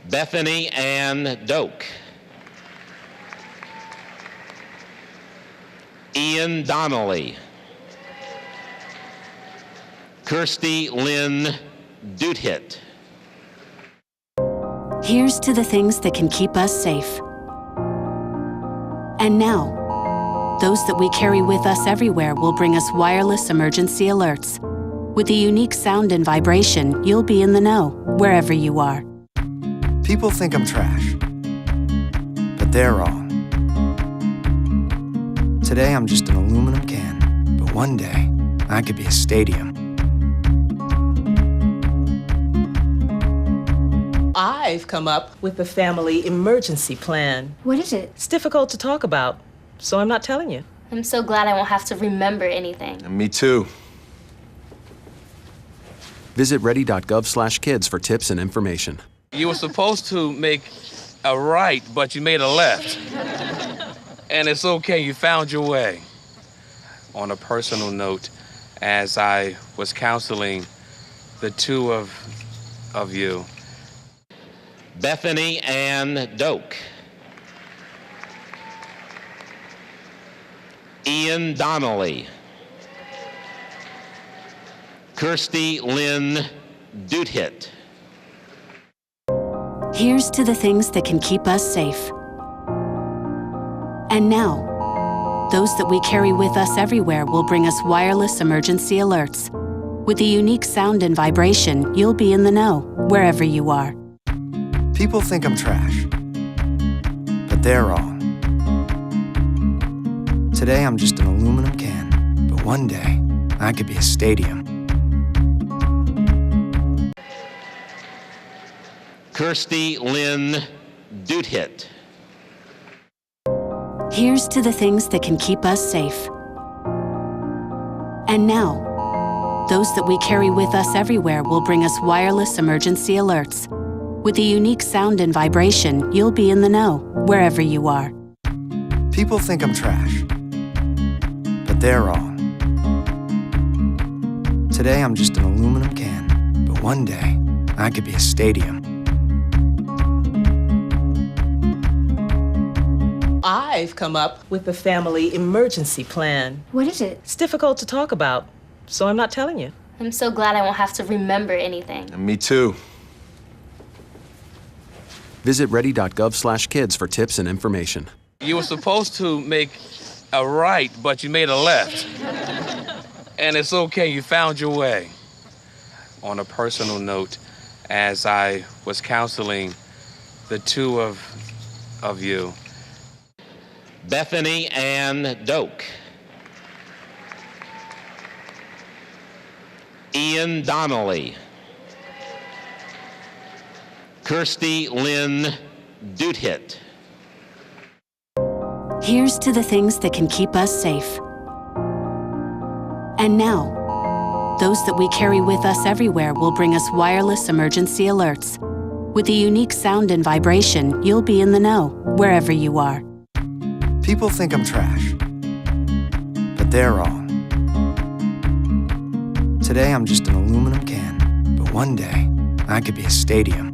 Bethany Ann Doak. Ian Donnelly. Kirsty Lynn Duthitt. Here's to the things that can keep us safe. And now, those that we carry with us everywhere will bring us wireless emergency alerts. With the unique sound and vibration, you'll be in the know, wherever you are. People think I'm trash, but they're wrong. Today I'm just an aluminum can, but one day I could be a stadium. I've come up with the family emergency plan. What is it? It's difficult to talk about, so I'm not telling you. I'm so glad I won't have to remember anything. And me too. Visit ready.gov/kids for tips and information. You were supposed to make a right, but you made a left. And it's okay, you found your way. On a personal note, as I was counseling the two of you. Bethany Ann Doak. Ian Donnelly. Kirsty Lynn Duthitt. Here's to the things that can keep us safe. And now, those that we carry with us everywhere will bring us wireless emergency alerts. With the unique sound and vibration, you'll be in the know, wherever you are. People think I'm trash, but they're wrong. Today I'm just an aluminum can, but one day I could be a stadium. Kirsty Lynn Duthitt. Here's to the things that can keep us safe. And now, those that we carry with us everywhere will bring us wireless emergency alerts. With the unique sound and vibration, you'll be in the know, wherever you are. People think I'm trash, but they're wrong. Today I'm just an aluminum can, but one day I could be a stadium. I've come up with the family emergency plan. What is it? It's difficult to talk about, so I'm not telling you. I'm so glad I won't have to remember anything. And me too. Visit ready.gov/kids for tips and information. You were supposed to make a right, but you made a left. And it's okay, you found your way. On a personal note, as I was counseling the two of you. Bethany Ann Doak. Ian Donnelly. Kirsty Lynn Duthitt. Here's to the things that can keep us safe. And now, those that we carry with us everywhere will bring us wireless emergency alerts. With the unique sound and vibration, you'll be in the know, wherever you are. People think I'm trash, but they're wrong. Today I'm just an aluminum can, but one day I could be a stadium.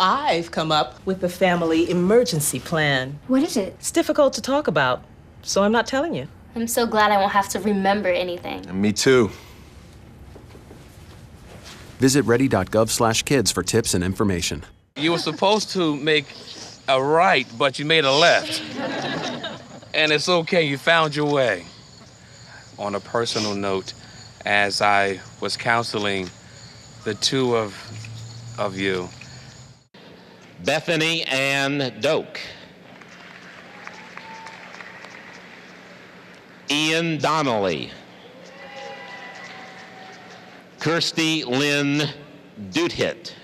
I've come up with the family emergency plan. What is it? It's difficult to talk about, so I'm not telling you. I'm so glad I won't have to remember anything. And me too. Visit ready.gov/kids for tips and information. You were supposed to make a right, but you made a left. And it's okay, you found your way. On a personal note, as I was counseling the two of you. Bethany Ann Doak. Ian Donnelly. Kirsty Lynn Duthitt.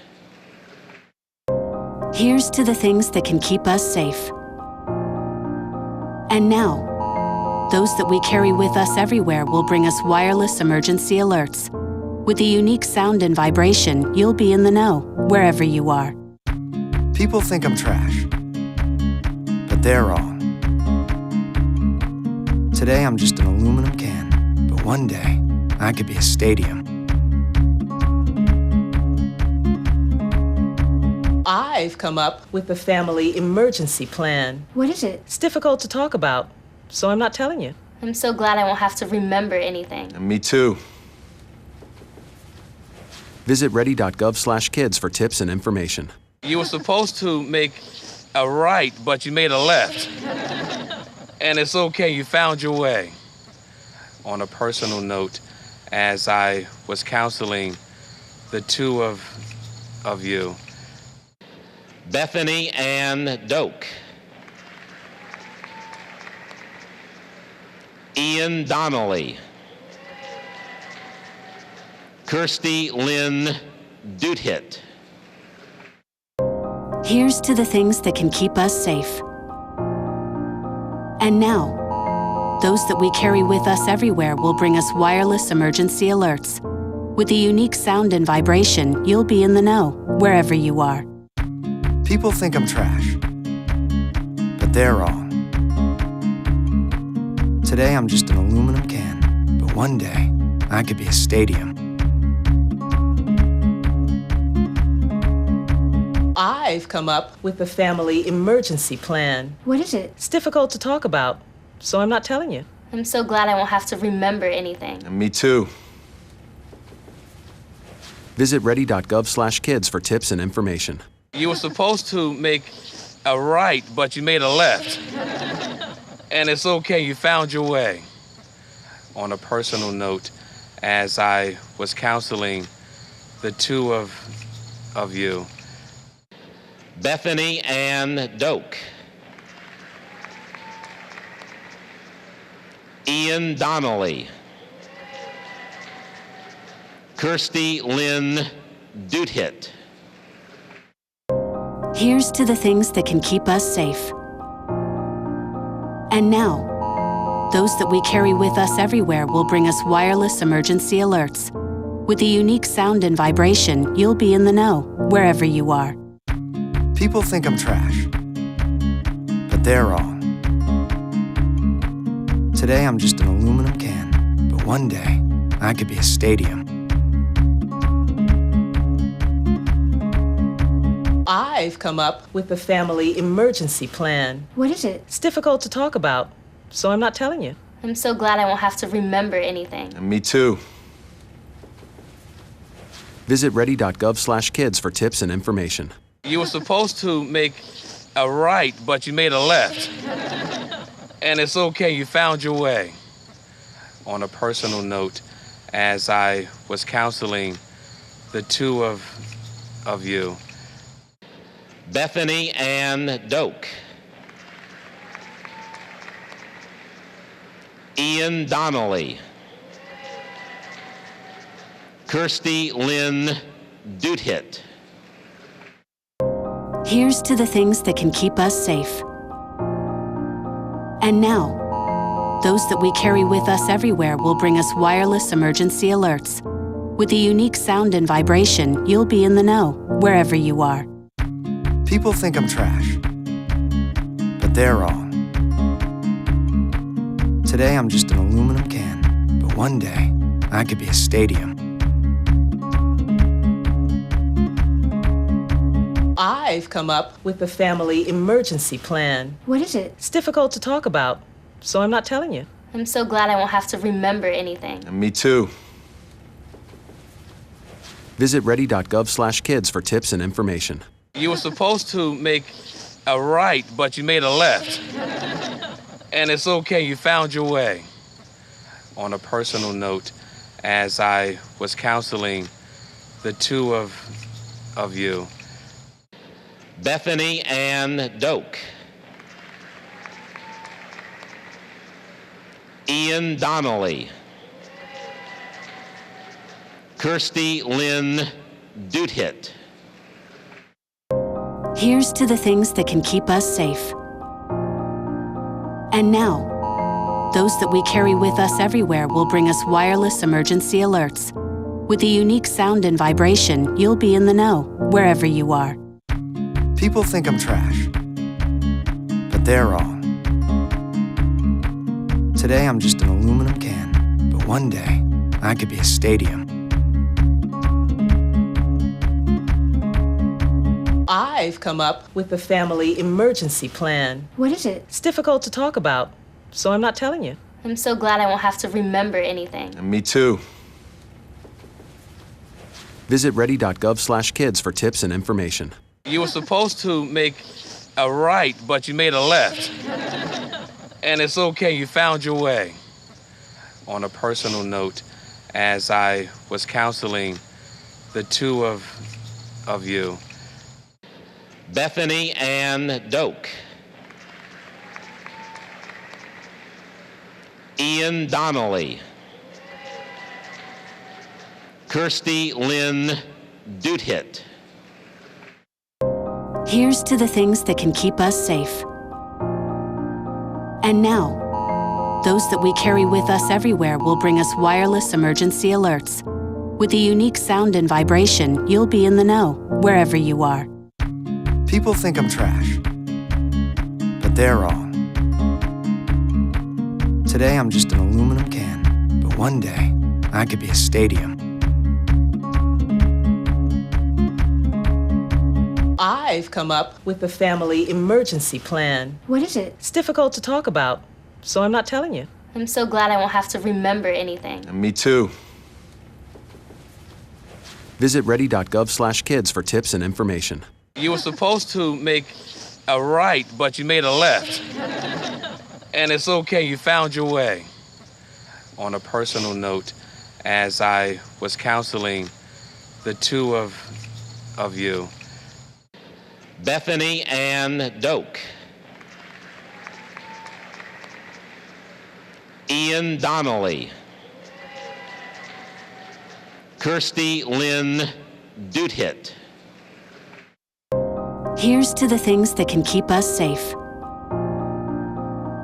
Here's to the things that can keep us safe. And now, those that we carry with us everywhere will bring us wireless emergency alerts. With the unique sound and vibration, you'll be in the know, wherever you are. People think I'm trash, but they're wrong. Today I'm just an aluminum can, but one day I could be a stadium. I've come up with the family emergency plan. What is it? It's difficult to talk about, so I'm not telling you. I'm so glad I won't have to remember anything. Me too. Visit ready.gov/kids for tips and information. You were supposed to make a right, but you made a left. And it's okay, you found your way. On a personal note, as I was counseling the two of you, Bethany Ann Doak, Ian Donnelly, Kirsty Lynn Doothitt. Here's to the things that can keep us safe. And now, those that we carry with us everywhere will bring us wireless emergency alerts. With the unique sound and vibration, you'll be in the know, wherever you are. People think I'm trash, but they're wrong. Today I'm just an aluminum can, but one day I could be a stadium. I've come up with the family emergency plan. What is it? It's difficult to talk about, so I'm not telling you. I'm so glad I won't have to remember anything. Me too. Visit ready.gov/kids for tips and information. you were supposed to make a right, but you made a left. And it's okay, you found your way. On a personal note, as I was counseling the two of you, Bethany Ann Doak, Ian Donnelly, Kirsty Lynn Doothitt. Here's to the things that can keep us safe. And now, those that we carry with us everywhere will bring us wireless emergency alerts. With the unique sound and vibration, you'll be in the know, wherever you are. People think I'm trash, but they're wrong. Today I'm just an aluminum can, but one day I could be a stadium. I've come up with the family emergency plan. What is it? It's difficult to talk about, so I'm not telling you. I'm so glad I won't have to remember anything. Me too. Visit ready.gov/kids for tips and information. you were supposed to make a right, but you made a left. And it's okay, you found your way. On a personal note, as I was counseling the two of you, Bethany Ann Doak, Ian Donnelly, Kirsty Lynn Doothitt. Here's to the things that can keep us safe. And now, those that we carry with us everywhere will bring us wireless emergency alerts. With the unique sound and vibration, you'll be in the know, wherever you are. People think I'm trash, but they're wrong. Today I'm just an aluminum can, but one day I could be a stadium. I've come up with the family emergency plan. What is it? It's difficult to talk about, so I'm not telling you. I'm so glad I won't have to remember anything. Me too. Visit ready.gov/kids for tips and information. you were supposed to make a right, but you made a left. And it's okay, you found your way. On a personal note, as I was counseling the two of you, Bethany Ann Doak, Ian Donnelly, Kirsty Lynn Doothitt. Here's to the things that can keep us safe. And now, those that we carry with us everywhere will bring us wireless emergency alerts. With the unique sound and vibration, you'll be in the know, wherever you are. People think I'm trash, but they're wrong. Today I'm just an aluminum can, but one day I could be a stadium. I've come up with the family emergency plan. What is it? It's difficult to talk about, so I'm not telling you. I'm so glad I won't have to remember anything. Me too. Visit ready.gov/kids for tips and information. You were supposed to make a right, but you made a left. And it's okay, you found your way. On a personal note, as I was counseling the two of you, Bethany Ann Doak, Ian Donnelly, Kirsty Lynn Doothitt. Here's to the things that can keep us safe. And now, those that we carry with us everywhere will bring us wireless emergency alerts. With the unique sound and vibration, you'll be in the know, wherever you are. People think I'm trash, but they're wrong. Today I'm just an aluminum can, but one day I could be a stadium. I've come up with the family emergency plan. What is it? It's difficult to talk about, so I'm not telling you. I'm so glad I won't have to remember anything. Me too. Visit ready.gov/kids for tips and information. you were supposed to make a right, but you made a left. And it's okay, you found your way. On a personal note, as I was counseling the two of you, Bethany Ann Doak, Ian Donnelly, Kirsty Lynn Doothitt. Here's to the things that can keep us safe.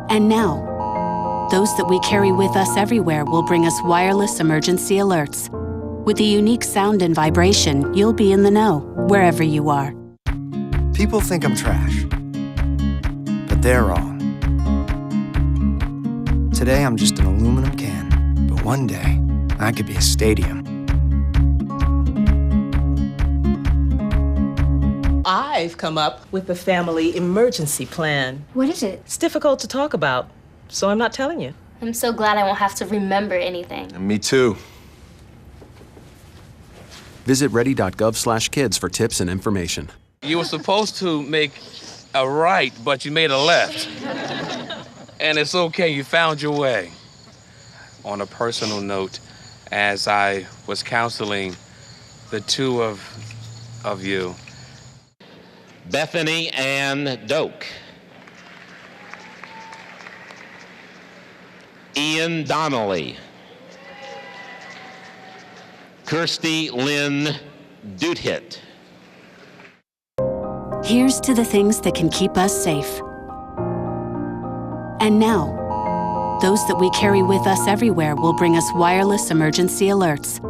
And now, those that we carry with us everywhere will bring us wireless emergency alerts. With the unique sound and vibration, you'll be in the know, wherever you are. People think I'm trash, but they're wrong. Today I'm just an aluminum can, but one day I could be a stadium. I've come up with the family emergency plan. What is it? It's difficult to talk about, so I'm not telling you. I'm so glad I won't have to remember anything. Me too. Visit ready.gov/kids for tips and information. you were supposed to make a right, but you made a left. And it's okay, you found your way. On a personal note, as I was counseling the two of you, Bethany Ann Doak, Ian Donnelly, Kirsty Lynn Doothitt. Here's to the things that can keep us safe. And now, those that we carry with us everywhere will bring us wireless emergency alerts.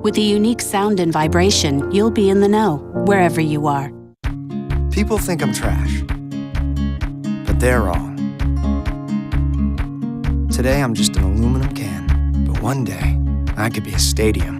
With the unique sound and vibration, you'll be in the know, wherever you are. People think I'm trash, but they're wrong. Today I'm just an aluminum can, but one day I could be a stadium.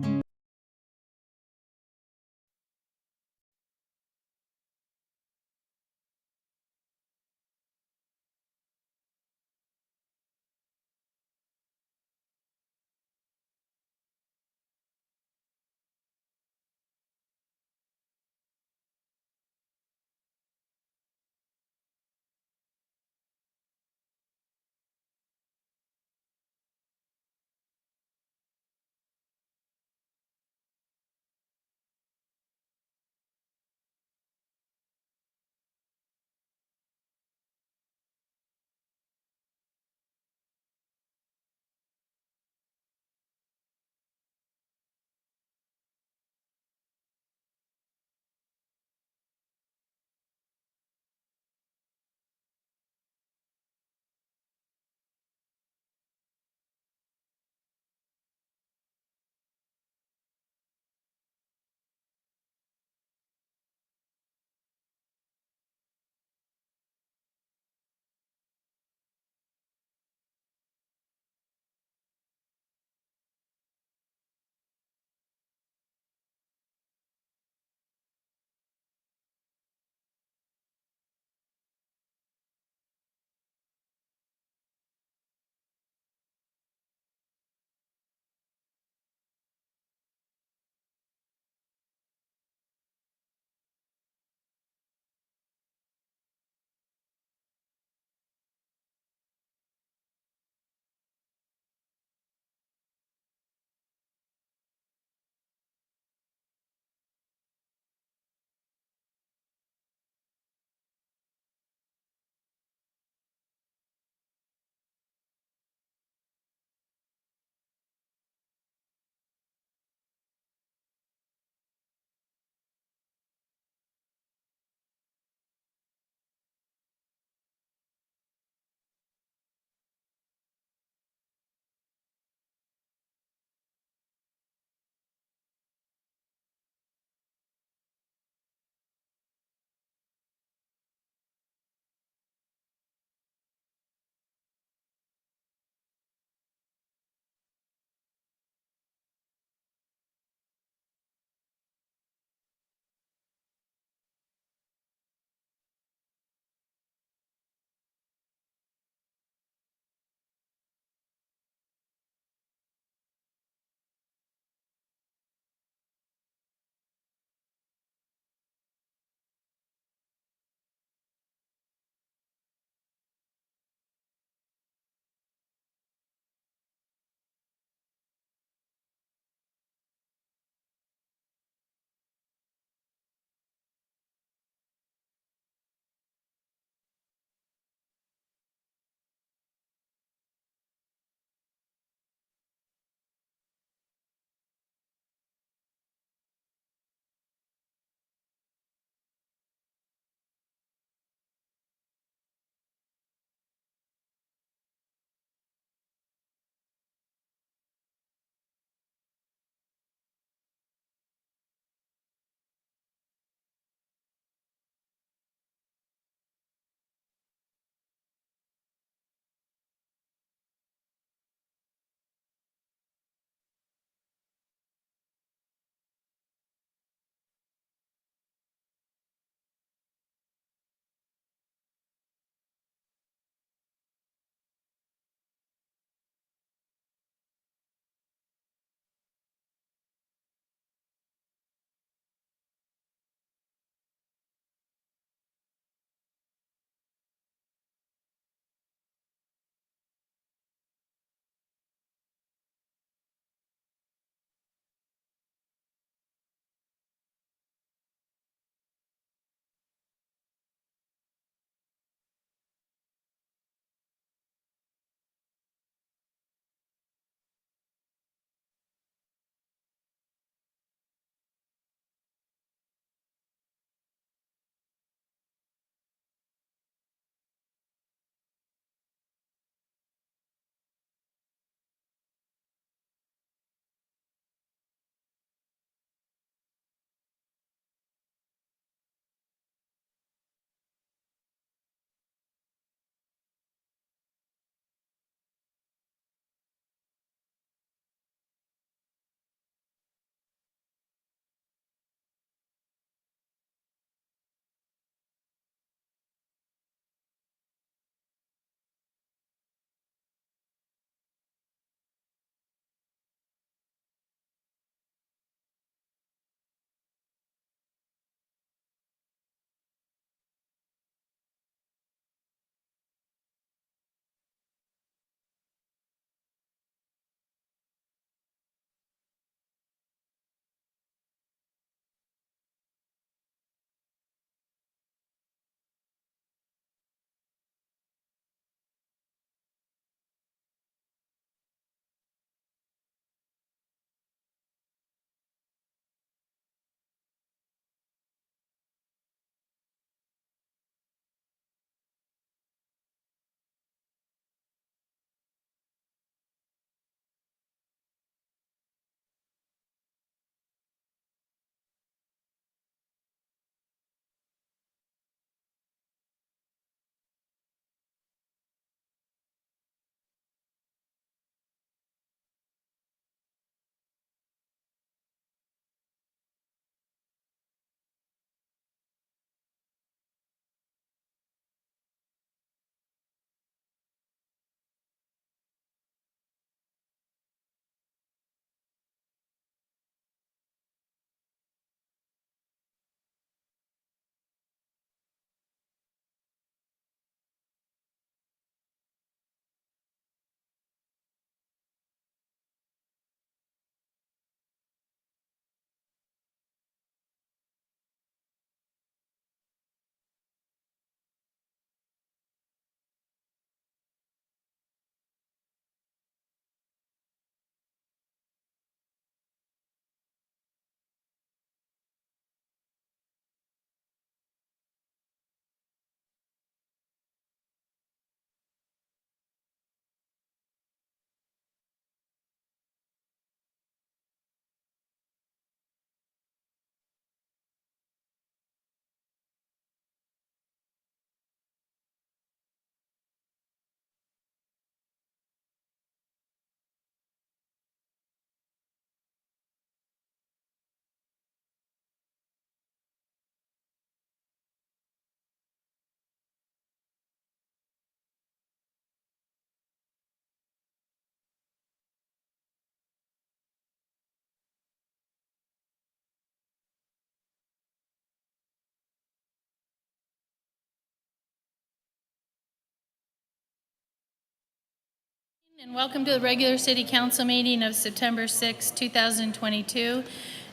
And welcome to the regular City Council meeting of September 6, 2022.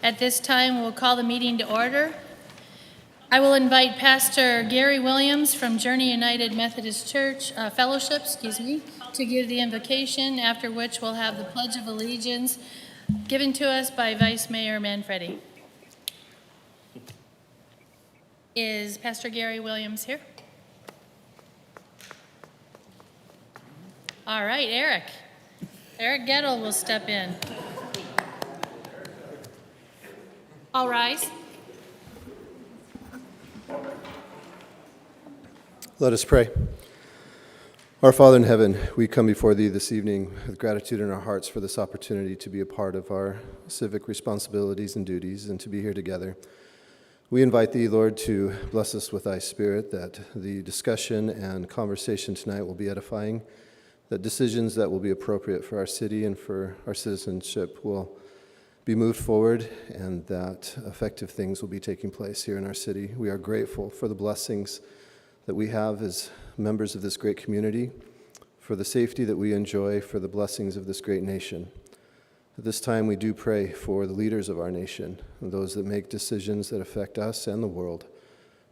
At this time, we'll call the meeting to order. I will invite Pastor Gary Williams from Journey United Methodist Church Fellowship, to give the invocation, after which we'll have the Pledge of Allegiance given to us by Vice Mayor Manfredi. Is Pastor Gary Williams here? All right, Eric. Eric Gettle will step in. All rise. Let us pray. Our Father in heaven, we come before Thee this evening with gratitude in our hearts for this opportunity to be a part of our civic responsibilities and duties and to be here together. We invite Thee, Lord, to bless us with Thy Spirit, that the discussion and conversation tonight will be edifying, that decisions that will be appropriate for our city and for our citizenship will be moved forward, and that effective things will be taking place here in our city. We are grateful for the blessings that we have as members of this great community, for the safety that we enjoy, for the blessings of this great nation. At this time, we do pray for the leaders of our nation, and those that make decisions that affect us and the world,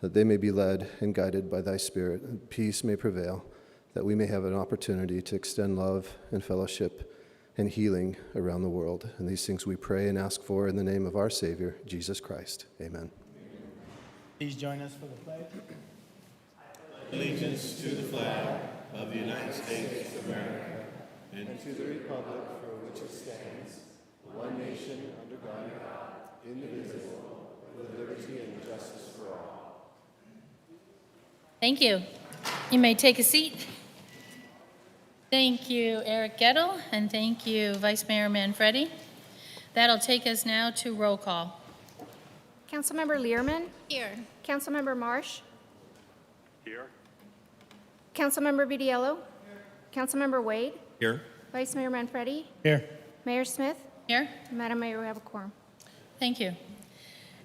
that they may be led and guided by Thy Spirit, and peace may prevail, that we may have an opportunity to extend love and fellowship and healing around the world. And these things we pray and ask for in the name of our Savior, Jesus Christ. Amen. Please join us for the pledge. Allegiance to the flag of the United States of America and to the republic for which it stands, one nation under God, indivisible, with liberty and justice for all. Thank you. You may take a seat. Thank you, Eric Gettle, and thank you, Vice Mayor Manfredi. That'll take us now to roll call. Councilmember Learman? Here. Councilmember Marsh? Here. Councilmember Vidiello? Here. Councilmember Wade? Here. Vice Mayor Manfredi? Here. Mayor Smith? Here. Madam Mayor, we have a quorum. Thank you.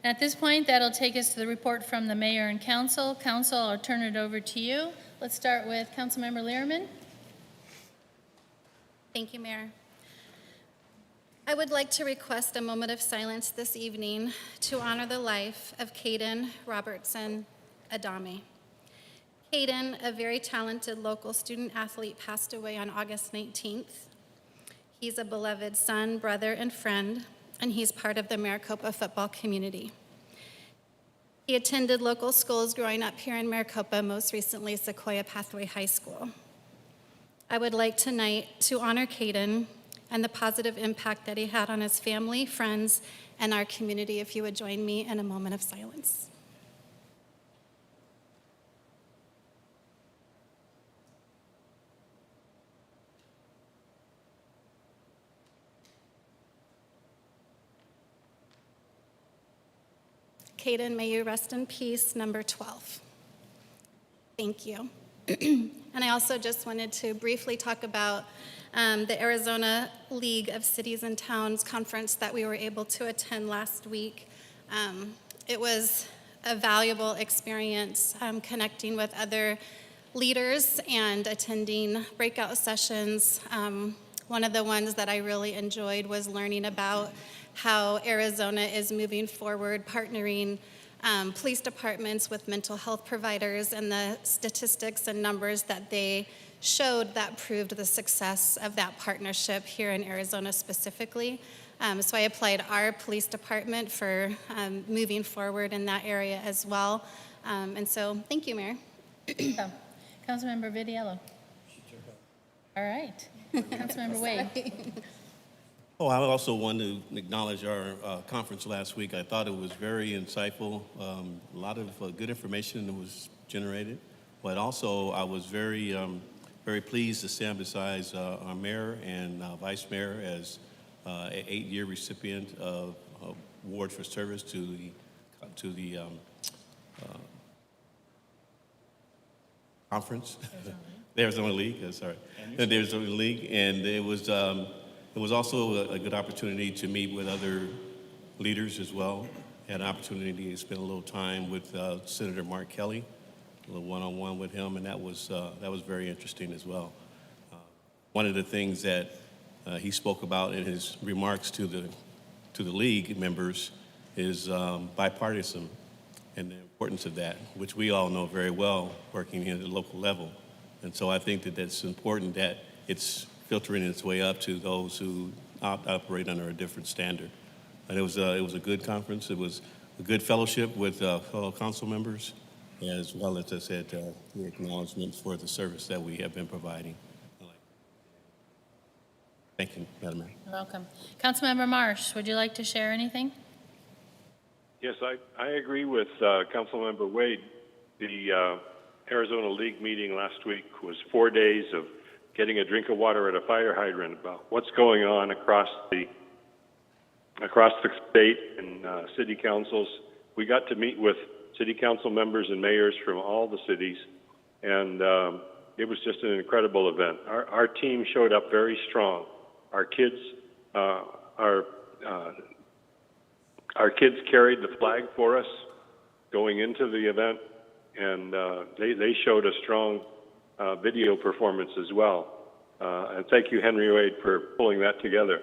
At this point, that'll take us to the report from the mayor and council. Council, I'll turn it over to you. Let's start with Councilmember Learman. Thank you, Mayor. I would like to request a moment of silence this evening to honor the life of Caden Robertson Adame. Caden, a very talented local student athlete, passed away on August 19th. He's a beloved son, brother, and friend, and he's part of the Maricopa football community. He attended local schools growing up here in Maricopa, most recently Sequoia Pathway High School. I would like tonight to honor Caden and the positive impact that he had on his family, friends, and our community, if you would join me in a moment of silence. Caden, may you rest in peace, number 12. Thank you. And I also just wanted to briefly talk about the Arizona League of Cities and Towns conference that we were able to attend last week. It was a valuable experience connecting with other leaders and attending breakout sessions. One of the ones that I really enjoyed was learning about how Arizona is moving forward, partnering police departments with mental health providers, and the statistics and numbers that they showed that proved the success of that partnership here in Arizona specifically. So I applied our police department for moving forward in that area as well. And so thank you, Mayor. Councilmember Vidiello. All right. Councilmember Wade. Oh, I also want to acknowledge our conference last week. I thought it was very insightful. A lot of good information that was generated. But also, I was very pleased to stand beside our mayor and vice mayor as an 8-year recipient of award for service to the conference, the Arizona League. Sorry, the Arizona League, and it was also a good opportunity to meet with other leaders as well. Had an opportunity to spend a little time with Senator Mark Kelly, a little one-on-one with him, and that was very interesting as well. one of the things that he spoke about in his remarks to the league members is bipartisan and the importance of that, which we all know very well working here at the local level. And so I think that that's important that it's filtering its way up to those who operate under a different standard. And it was a good conference. It was a good fellowship with fellow council members, as well as I said, the acknowledgments for the service that we have been providing. Thank you, Madam Mayor. You're welcome. Councilmember Marsh, would you like to share anything? Yes, I agree with Councilmember Wade. The Arizona League meeting last week was 4 days of getting a drink of water at a fire hydrant about what's going on across the state and city councils. We got to meet with city council members and mayors from all the cities, and it was just an incredible event. Our team showed up very strong. Our kids carried the flag for us going into the event, and they showed a strong video performance as well. And thank you, Henry Wade, for pulling that together.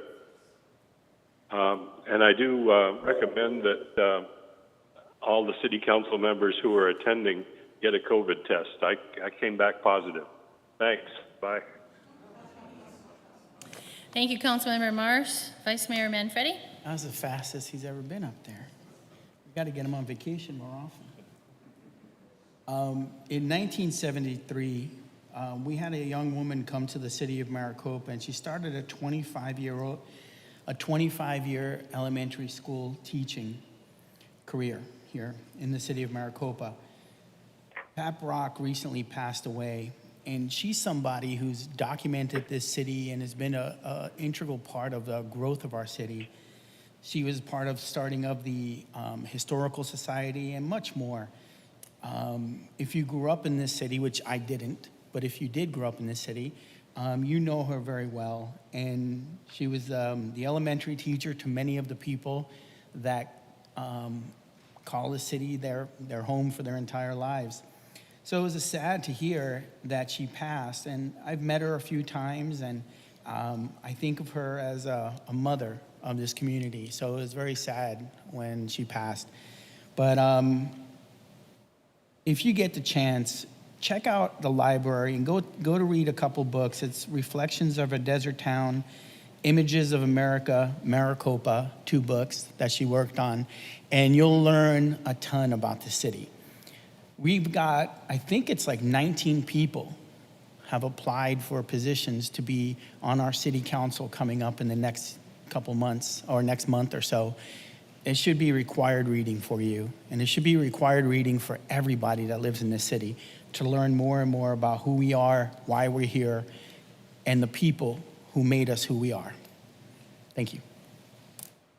And I do recommend that all the city council members who are attending get a COVID test. I came back positive. Thanks. Bye. Thank you, Councilmember Marsh. Vice Mayor Manfredi. That was the fastest he's ever been up there. We got to get him on vacation more often. In 1973, we had a young woman come to the city of Maricopa, and she started a 25-year elementary school teaching career here in the city of Maricopa. Pat Brock recently passed away, and she's somebody who's documented this city and has been an integral part of the growth of our city. She was part of starting of the Historical Society and much more. If you grew up in this city, which I didn't, but if you did grow up in this city, you know her very well. And she was the elementary teacher to many of the people that call the city their home for their entire lives. So it was sad to hear that she passed, and I've met her a few times, and I think of her as a mother of this community. So it was very sad when she passed. But if you get the chance, check out the library and go to read a couple books. It's Reflections of a Desert Town, Images of America, Maricopa, 2 books that she worked on, and you'll learn a ton about the city. We've got, I think it's like 19 people have applied for positions to be on our city council coming up in the next couple months or next month or so. It should be required reading for you, and it should be required reading for everybody that lives in this city to learn more and more about who we are, why we're here, and the people who made us who we are. Thank you.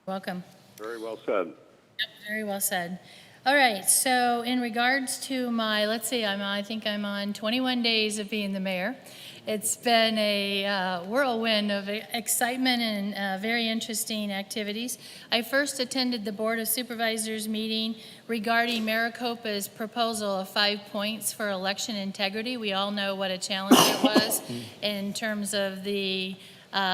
Welcome. Very well said. Yep, very well said. All right, so in regards to my, let's see, I think I'm on 21 days of being the mayor. It's been a whirlwind of excitement and very interesting activities. I first attended the Board of Supervisors meeting regarding Maricopa's proposal of 5 points for election integrity. We all know what a challenge it was in terms of the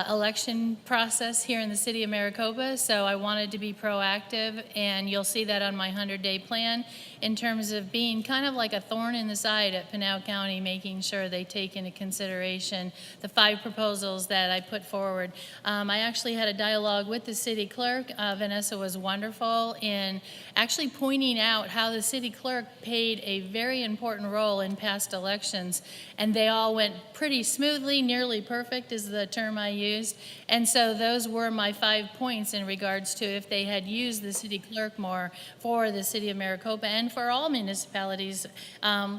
election process here in the city of Maricopa, so I wanted to be proactive, and you'll see that on my 100-day plan in terms of being kind of like a thorn in the side at Pinal County, making sure they take into consideration the 5 proposals that I put forward. I actually had a dialogue with the city clerk. Vanessa was wonderful in actually pointing out how the city clerk played a very important role in past elections, and they all went pretty smoothly. Nearly perfect is the term I used. And so those were my 5 points in regards to if they had used the city clerk more for the city of Maricopa and for all municipalities,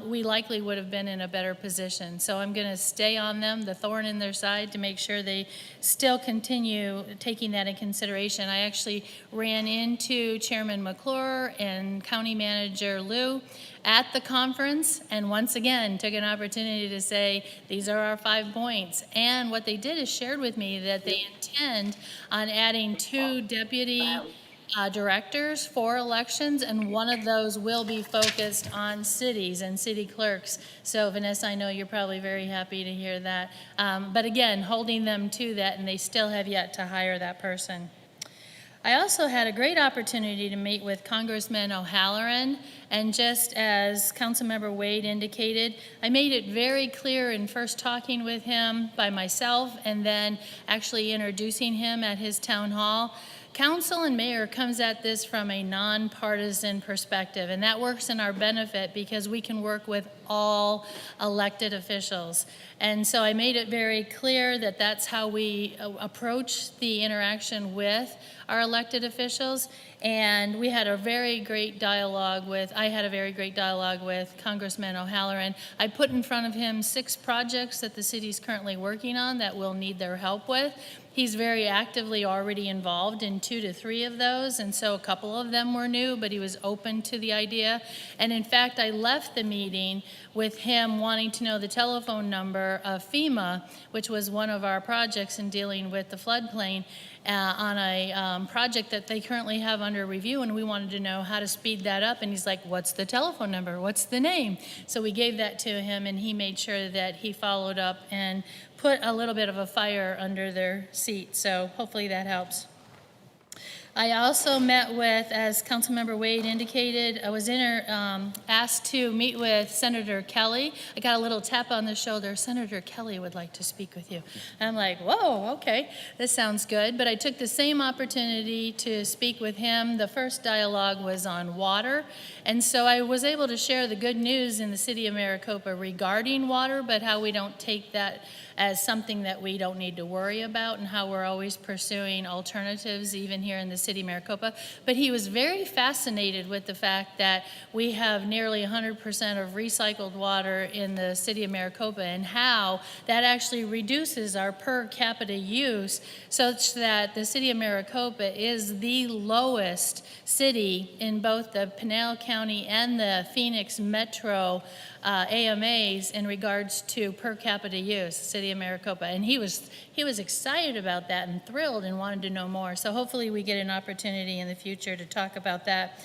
we likely would have been in a better position. So I'm going to stay on them, the thorn in their side, to make sure they still continue taking that in consideration. I actually ran into Chairman McClure and County Manager Liu at the conference, and once again took an opportunity to say, these are our 5 points. And what they did is shared with me that they intend on adding 2 deputy directors for elections, and one of those will be focused on cities and city clerks. So Vanessa, I know you're probably very happy to hear that. But again, holding them to that, and they still have yet to hire that person. I also had a great opportunity to meet with Congressman O'Halloran, and just as Councilmember Wade indicated, I made it very clear in first talking with him by myself and then actually introducing him at his town hall. Council and mayor comes at this from a nonpartisan perspective, and that works in our benefit because we can work with all elected officials. And so I made it very clear that that's how we approach the interaction with our elected officials. And we had a very great dialogue with, I had a very great dialogue with Congressman O'Halloran. I put in front of him 6 projects that the city's currently working on that we'll need their help with. He's very actively already involved in 2 to 3 of those, and so a couple of them were new, but he was open to the idea. And in fact, I left the meeting with him wanting to know the telephone number of FEMA, which was one of our projects in dealing with the floodplain, on a project that they currently have under review, and we wanted to know how to speed that up. And he's like, what's the telephone number? What's the name? So we gave that to him, and he made sure that he followed up and put a little bit of a fire under their seat. So hopefully that helps. I also met with, as Councilmember Wade indicated, I was asked to meet with Senator Kelly. I got a little tap on the shoulder. Senator Kelly would like to speak with you. And I'm like, whoa, okay, this sounds good. But I took the same opportunity to speak with him. The first dialogue was on water. And so I was able to share the good news in the city of Maricopa regarding water, but how we don't take that as something that we don't need to worry about, and how we're always pursuing alternatives even here in the city of Maricopa. But he was very fascinated with the fact that we have nearly 100% of recycled water in the city of Maricopa, and how that actually reduces our per capita use, such that the city of Maricopa is the lowest city in both the Pinal County and the Phoenix Metro AMAs in regards to per capita use, city of Maricopa. And he was excited about that and thrilled and wanted to know more. So hopefully we get an opportunity in the future to talk about that.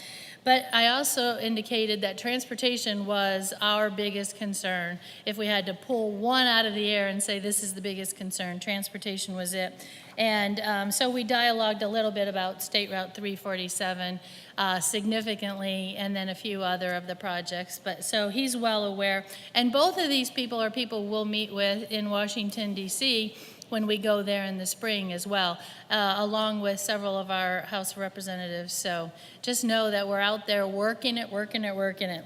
But I also indicated that transportation was our biggest concern. If we had to pull one out of the air and say this is the biggest concern, transportation was it. And so we dialogued a little bit about State Route 347 significantly, and then a few other of the projects. But so he's well aware. And both of these people are people we'll meet with in Washington, D.C. when we go there in the spring as well, along with several of our House of Representatives. So just know that we're out there working it.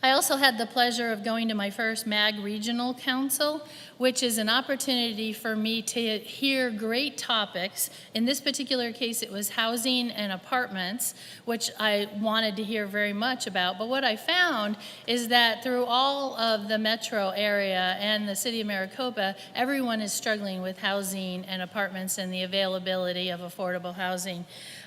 I also had the pleasure of going to my first MAG Regional Council, which is an opportunity for me to hear great topics. In this particular case, it was housing and apartments, which I wanted to hear very much about. But what I found is that through all of the metro area and the city of Maricopa, everyone is struggling with housing and apartments and the availability of affordable housing.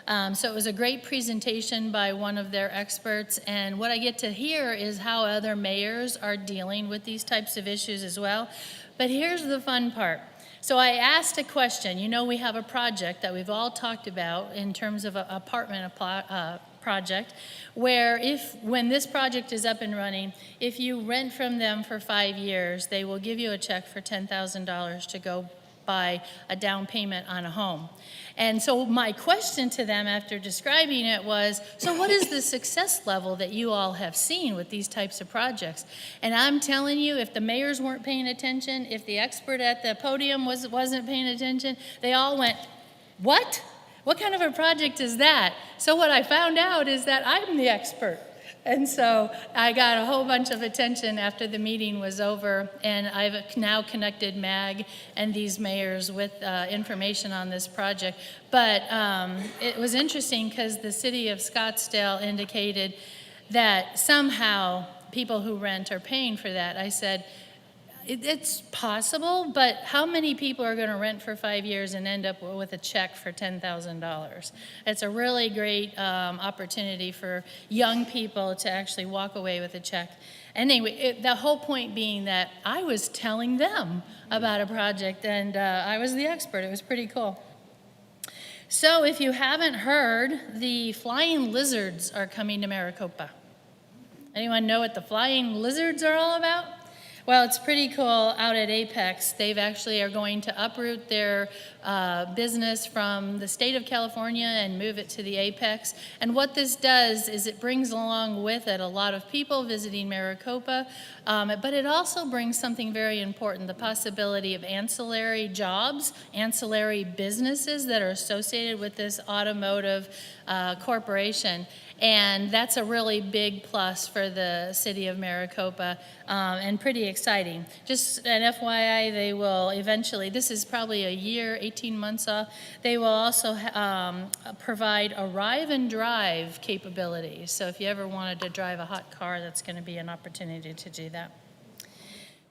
So it was a great presentation by one of their experts, and what I get to hear is how other mayors are dealing with these types of issues as well. But here's the fun part. So I asked a question. You know, we have a project that we've all talked about in terms of an apartment project, where when this project is up and running, if you rent from them for 5 years, they will give you a check for $10,000 to go buy a down payment on a home. And so my question to them after describing it was, so what is the success level that you all have seen with these types of projects? And I'm telling you, if the mayors weren't paying attention, if the expert at the podium wasn't paying attention, they all went, what? What kind of a project is that? So what I found out is that I'm the expert. And so I got a whole bunch of attention after the meeting was over, and I've now connected MAG and these mayors with information on this project. But it was interesting because the city of Scottsdale indicated that somehow people who rent are paying for that. I said, it's possible, but how many people are going to rent for 5 years and end up with a check for $10,000? It's a really great opportunity for young people to actually walk away with a check. Anyway, the whole point being that I was telling them about a project, and I was the expert. It was pretty cool. So if you haven't heard, the flying lizards are coming to Maricopa. Anyone know what the flying lizards are all about? Well, it's pretty cool out at Apex. They've actually are going to uproot their business from the state of California and move it to the Apex. And what this does is it brings along with it a lot of people visiting Maricopa, but it also brings something very important, the possibility of ancillary jobs, ancillary businesses that are associated with this automotive corporation. And that's a really big plus for the city of Maricopa, and pretty exciting. Just an FYI, they will eventually, this is probably a year, 18 months off, they will also provide arrive and drive capabilities. So if you ever wanted to drive a hot car, that's going to be an opportunity to do that.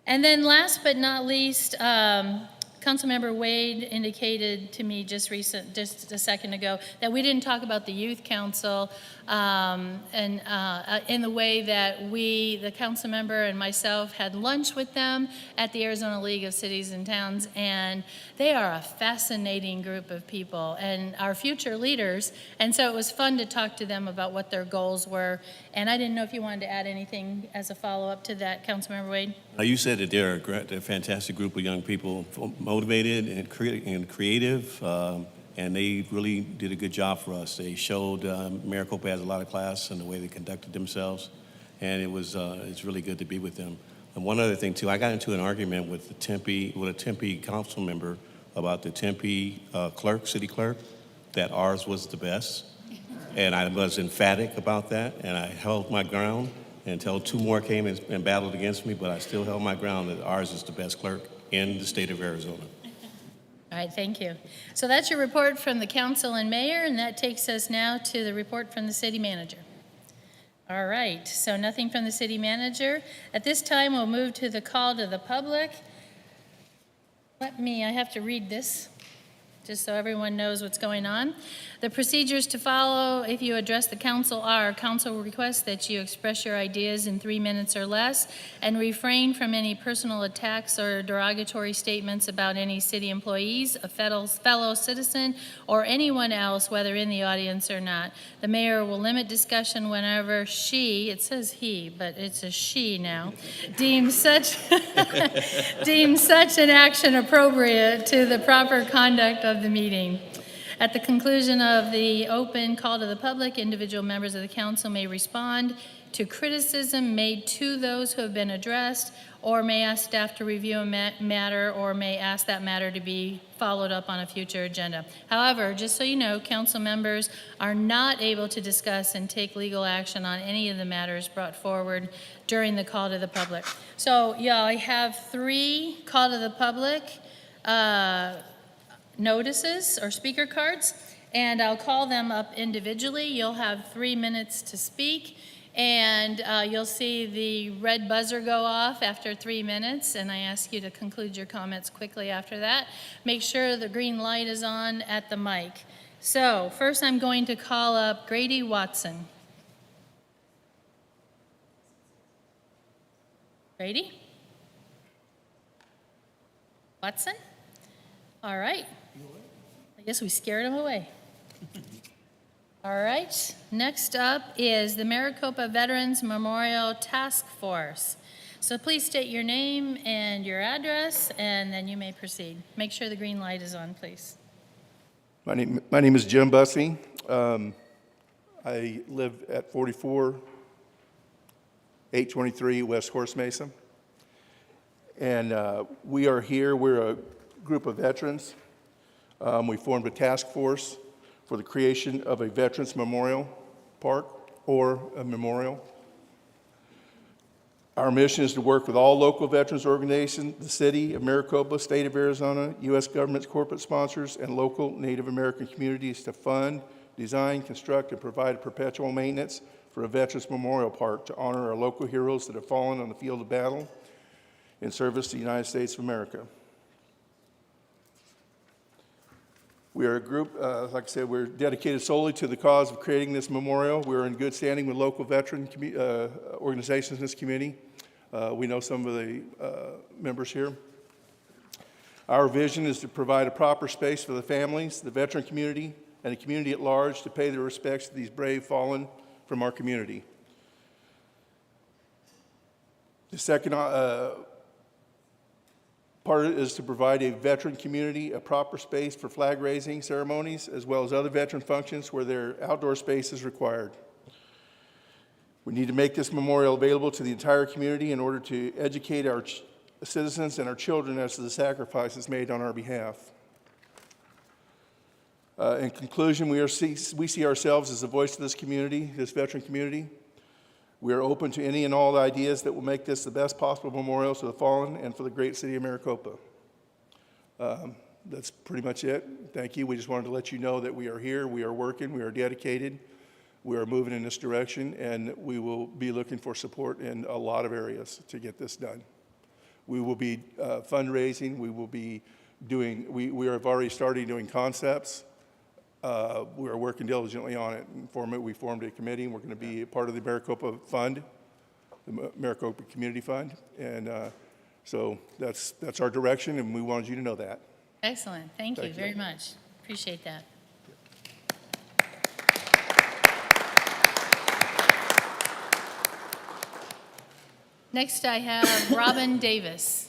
And then last but not least, Councilmember Wade indicated to me just a second ago that we didn't talk about the Youth Council in the way that we, the council member and myself, had lunch with them at the Arizona League of Cities and Towns, and they are a fascinating group of people and our future leaders, and so it was fun to talk to them about what their goals were. And I didn't know if you wanted to add anything as a follow-up to that, Councilmember Wade. You said that they're a fantastic group of young people, motivated and creative, and they really did a good job for us. They showed Maricopa has a lot of class in the way they conducted themselves, and it's really good to be with them. And one other thing too, I got into an argument with a Tempe council member about the Tempe city clerk, that ours was the best, and I was emphatic about that, and I held my ground until two more came and battled against me, but I still held my ground that ours is the best clerk in the state of Arizona. All right, thank you. So that's your report from the council and mayor, and that takes us now to the report from the city manager. All right, so nothing from the city manager. At this time, we'll move to the call to the public. I have to read this, just so everyone knows what's going on. The procedures to follow if you address the council are: council requests that you express your ideas in 3 minutes or less and refrain from any personal attacks or derogatory statements about any city employees, a fellow citizen, or anyone else, whether in the audience or not. The mayor will limit discussion whenever she, it says he, but it's a she now, deems such an action appropriate to the proper conduct of the meeting. At the conclusion of the open call to the public, individual members of the council may respond to criticism made to those who have been addressed, or may ask staff to review a matter, or may ask that matter to be followed up on a future agenda. However, just so you know, council members are not able to discuss and take legal action on any of the matters brought forward during the call to the public. So, yeah, I have 3 call to the public notices or speaker cards, and I'll call them up individually. You'll have 3 minutes to speak, and you'll see the red buzzer go off after 3 minutes, and I ask you to conclude your comments quickly after that. Make sure the green light is on at the mic. So first I'm going to call up Grady Watson. Grady? Watson? All right. I guess we scared him away. All right. Next up is the Maricopa Veterans Memorial Task Force. So please state your name and your address, and then you may proceed. Make sure the green light is on, please. My name is Jim Bussey. I live at 44823 West Horse Mesa. And we are here. We're a group of veterans. We formed a task force for the creation of a Veterans Memorial Park or a memorial. Our mission is to work with all local veterans organizations, the city of Maricopa, state of Arizona, U.S. government's corporate sponsors, and local Native American communities to fund, design, construct, and provide perpetual maintenance for a Veterans Memorial Park to honor our local heroes that have fallen on the field of battle in service to the United States of America. We are a group, like I said, we're dedicated solely to the cause of creating this memorial. We're in good standing with local veteran organizations in this community. We know some of the members here. Our vision is to provide a proper space for the families, the veteran community, and the community at large to pay their respects to these brave fallen from our community. The second part is to provide a veteran community a proper space for flag raising ceremonies, as well as other veteran functions where their outdoor space is required. We need to make this memorial available to the entire community in order to educate our citizens and our children as to the sacrifices made on our behalf. In conclusion, we see ourselves as the voice of this community, this veteran community. We are open to any and all ideas that will make this the best possible memorial to the fallen and for the great city of Maricopa. That's pretty much it. Thank you. We just wanted to let you know that we are here, we are working, we are dedicated, we are moving in this direction, and we will be looking for support in a lot of areas to get this done. We will be fundraising, we will be doing, we have already started doing concepts. We are working diligently on it. We formed a committee, and we're going to be a part of the Maricopa Fund, the Maricopa Community Fund, and so that's our direction, and we wanted you to know that. Excellent. Thank you very much. Appreciate that. Next, I have Robin Davis.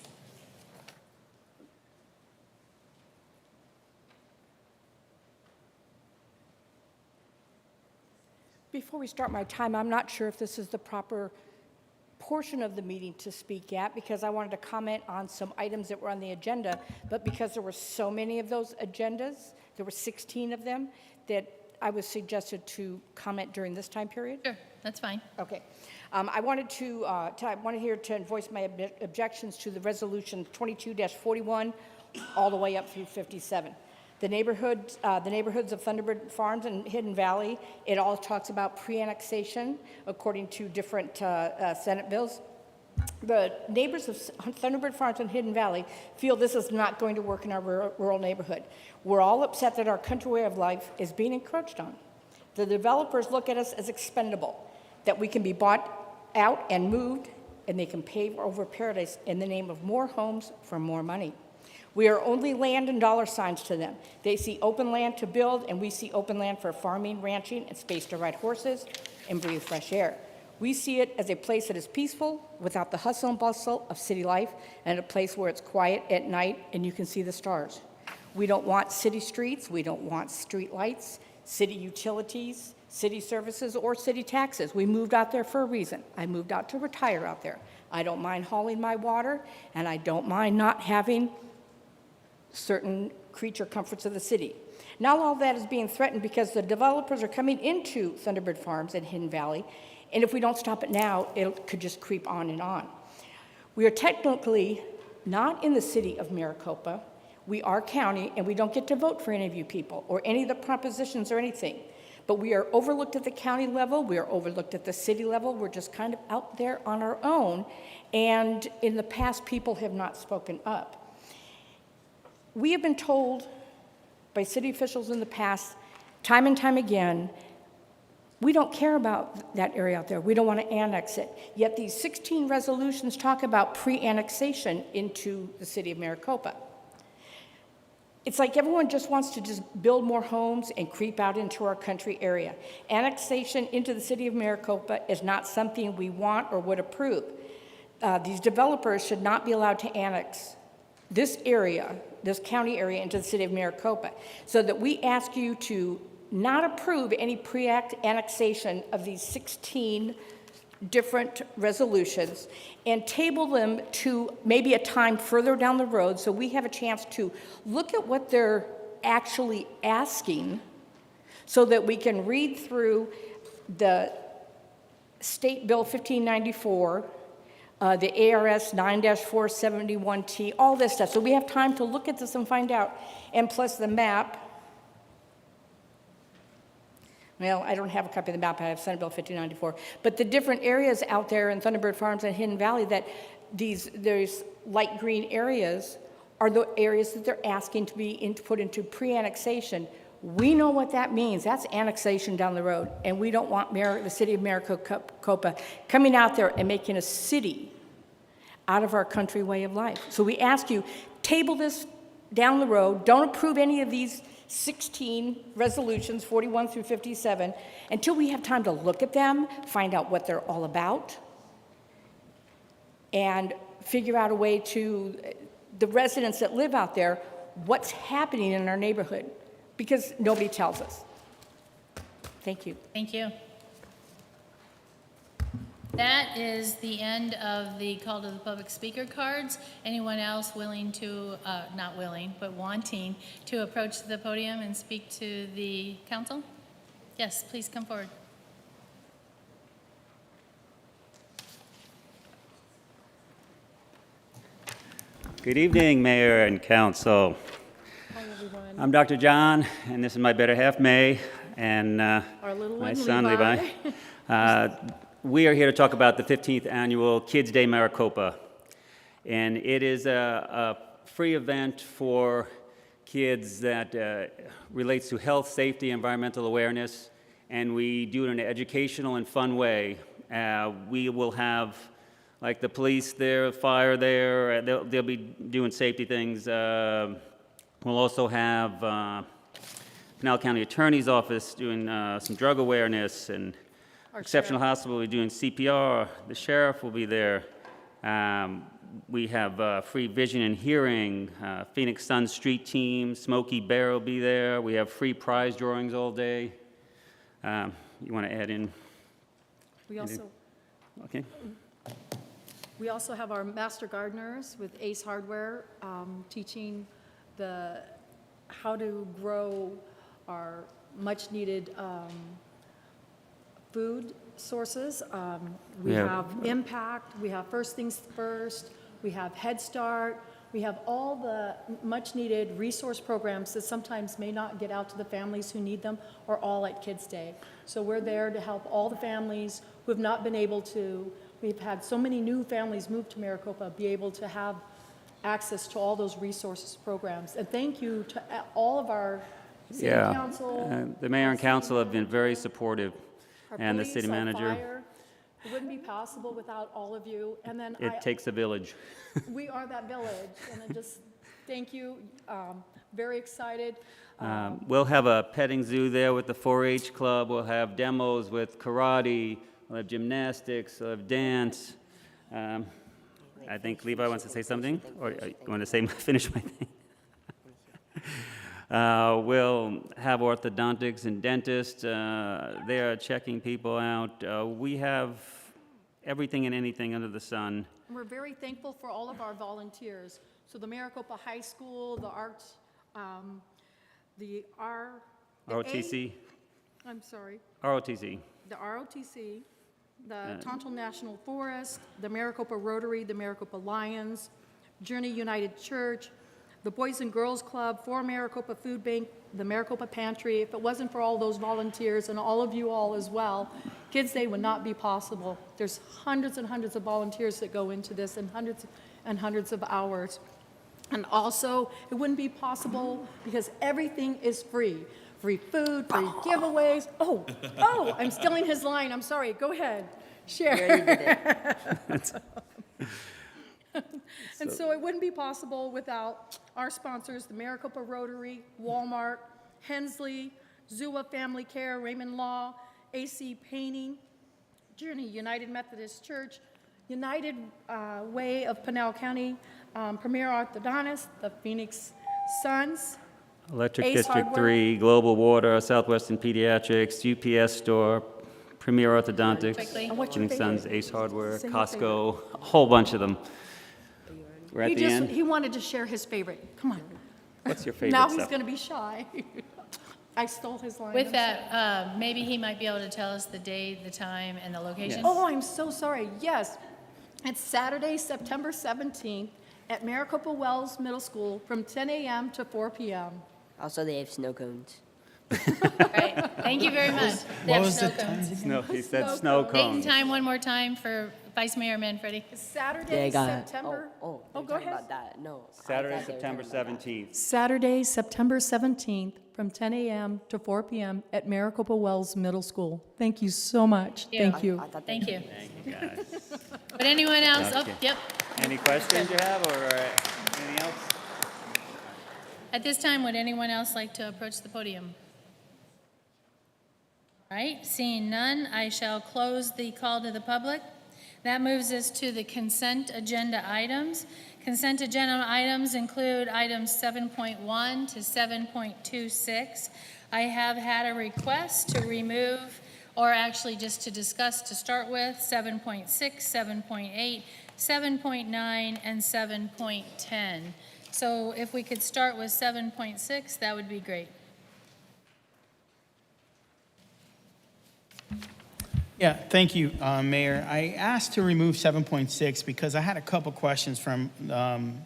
Before we start my time, I'm not sure if this is the proper portion of the meeting to speak at, because I wanted to comment on some items that were on the agenda, but because there were so many of those agendas, there were 16 of them, that I was suggested to comment during this time period. Sure, that's fine. Okay. I wanted here to voice my objections to the resolution 22-41 all the way up through 57. The neighborhoods of Thunderbird Farms and Hidden Valley, it all talks about pre-annexation according to different Senate bills. The neighbors of Thunderbird Farms and Hidden Valley feel this is not going to work in our rural neighborhood. We're all upset that our country way of life is being encroached on. The developers look at us as expendable, that we can be bought out and moved, and they can pave over paradise in the name of more homes for more money. We are only land and dollar signs to them. They see open land to build, and we see open land for farming, ranching, and space to ride horses and breathe fresh air. We see it as a place that is peaceful, without the hustle and bustle of city life, and a place where it's quiet at night and you can see the stars. We don't want city streets, we don't want street lights, city utilities, city services, or city taxes. We moved out there for a reason. I moved out to retire out there. I don't mind hauling my water, and I don't mind not having certain creature comforts of the city. Now all that is being threatened because the developers are coming into Thunderbird Farms and Hidden Valley, and if we don't stop it now, it could just creep on and on. We are technically not in the city of Maricopa. We are county, and we don't get to vote for any of you people or any of the propositions or anything. But we are overlooked at the county level, we are overlooked at the city level, we're just kind of out there on our own, and in the past, people have not spoken up. We have been told by city officials in the past, time and time again, we don't care about that area out there. We don't want to annex it. Yet these 16 resolutions talk about pre-annexation into the city of Maricopa. It's like everyone just wants to just build more homes and creep out into our country area. Annexation into the city of Maricopa is not something we want or would approve. These developers should not be allowed to annex this area, this county area, into the city of Maricopa, so that we ask you to not approve any pre-annexation of these 16 different resolutions and table them to maybe a time further down the road so we have a chance to look at what they're actually asking so that we can read through the State Bill 1594, the ARS 9-471T, all this stuff. So we have time to look at this and find out. And plus the map. Well, I don't have a copy of the map. I have Senate Bill 1594. But the different areas out there in Thunderbird Farms and Hidden Valley that there's light green areas are the areas that they're asking to be put into pre-annexation. We know what that means. That's annexation down the road. And we don't want the city of Maricopa coming out there and making a city out of our country way of life. So we ask you, table this down the road. Don't approve any of these 16 resolutions, 41 through 57, until we have time to look at them, find out what they're all about, and figure out a way to, the residents that live out there, what's happening in our neighborhood, because nobody tells us. Thank you. Thank you. That is the end of the call to the public speaker cards. Anyone else willing to, not willing, but wanting to approach the podium and speak to the council? Yes, please come forward. Good evening, Mayor and Council. Hi, everyone. I'm Dr. John, and this is my better half, May, and Our little my one, son, Levi. We are here to talk about the 15th Annual Kids Day Maricopa. And it is a free event for kids that relates to health, safety, environmental awareness, and we do it in an educational and fun way. We will have like the police there, fire there, they'll be doing safety things. We'll also have Pinal County Attorney's Office doing some drug awareness, and Exceptional Hospital will be doing CPR. The sheriff will be there. We have free vision and hearing. Phoenix Sun Street Team, Smokey Bear will be there. We have free prize drawings all day. You want to add in? We also, Okay. we also have our master gardeners with Ace Hardware teaching how to grow our much-needed food sources. We have Impact, we have First Things First, we have Head Start, we have all the much-needed resource programs that sometimes may not get out to the families who need them, or all at Kids Day. So we're there to help all the families who have not been able to. We've had so many new families move to Maricopa, be able to have access to all those resources programs. And thank you to all of our city council. The mayor and council have been very supportive, our and police, the city manager. Our fire. It wouldn't be possible without all of you. And then It takes a village. we are that village. And I just thank you. Very excited. We'll have a petting zoo there with the 4-H club. We'll have demos with karate. We'll have gymnastics. We'll have dance. I think Levi wants to say something, or you want to say finish my thing? We'll have orthodontics and dentists. They are checking people out. We have everything and anything under the sun. And we're very thankful for all of our volunteers. So the Maricopa High School, the arts, the ROTC. I'm sorry. ROTC. The ROTC, the Tonto National Forest, the Maricopa Rotary, the Maricopa Lions, Journey United Church, the Boys and Girls Club, for Maricopa Food Bank, the Maricopa Pantry. If it wasn't for all those volunteers and all of you all as well, Kids Day would not be possible. There's hundreds and hundreds of volunteers that go into this, and hundreds of hours. And also, it wouldn't be possible because everything is free. Free food, free giveaways. Oh, I'm stealing his line. I'm sorry. Go ahead. Share. And so it wouldn't be possible without our sponsors, the Maricopa Rotary, Walmart, Hensley, Zua Family Care, Raymond Law, AC Painting, Journey United Methodist Church, United Way of Pinal County, Premier Orthodontist, the Phoenix Suns, Electric Ace District Hardware. 3, Global Water, Southwestern Pediatrics, UPS Store, Premier Orthodontics, And what's your Phoenix Suns, favorite? Ace Hardware, Say your Costco, a whole bunch of them. We're at the end. He wanted to share his favorite. Come on. What's your favorite Now stuff? he's going to be shy. I stole his line. With I'm that, maybe he might be able to tell us the day, the time, and the location. Oh, I'm so sorry. Yes. It's Saturday, September 17th at Maricopa Wells Middle School from 10 a.m. to 4 p.m. Also, they have snow cones. Right. Thank you very much. They have snow cones. Snow, he said snow Date and cones. time one more time for Vice Mayor Manfredi. Saturday, September. Oh, go ahead. About that. No. Saturday, September 17th. Saturday, September 17th from 10 a.m. to 4 p.m. at Maricopa Wells Middle School. Thank you so much. Thank you. Thank you. Thank you, guys. Would anyone else? Oh, Okay. yep. Any questions you have, or anything else? At this time, would anyone else like to approach the podium? All right, seeing none, I shall close the call to the public. That moves us to the consent agenda items. Consent agenda items include items 7.1 to 7.26. I have had a request to remove, or actually just to discuss to start with, 7.6, 7.8, 7.9, and 7.10. So if we could start with 7.6, that would be great. Yeah, thank you, Mayor. I asked to remove 7.6 because I had a couple questions from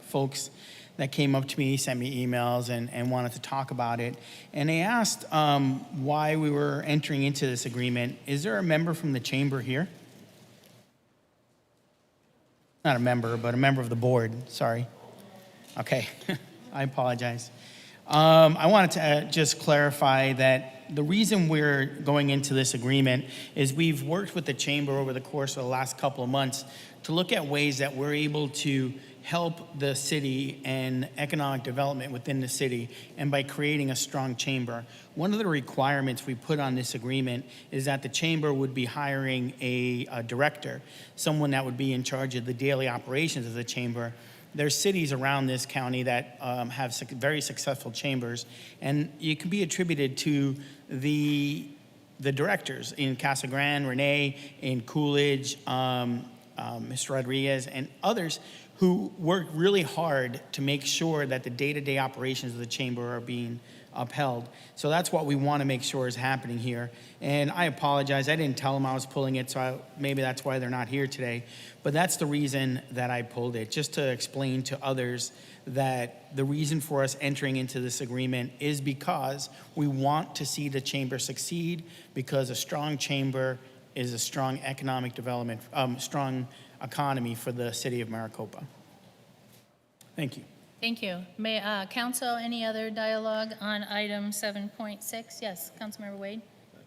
folks that came up to me, sent me emails, and wanted to talk about it. And they asked why we were entering into this agreement. Is there a member from the chamber here? Not a member, but a member of the board, sorry. Okay, I apologize. I wanted to just clarify that the reason we're going into this agreement is we've worked with the chamber over the course of the last couple of months to look at ways that we're able to help the city and economic development within the city, and by creating a strong chamber. One of the requirements we put on this agreement is that the chamber would be hiring a director, someone that would be in charge of the daily operations of the chamber. There's cities around this county that have very successful chambers, and it can be attributed to the directors in Casa Grande, Renee, in Coolidge, Mr. Rodriguez, and others who work really hard to make sure that the day-to-day operations of the chamber are being upheld. So that's what we want to make sure is happening here. And I apologize, I didn't tell them I was pulling it, so maybe that's why they're not here today. But that's the reason that I pulled it, just to explain to others that the reason for us entering into this agreement is because we want to see the chamber succeed, because a strong chamber is a strong economic development, strong economy for the city of Maricopa. Thank you. Thank you. May Council, any other dialogue on item 7.6? Yes, Councilmember Wade.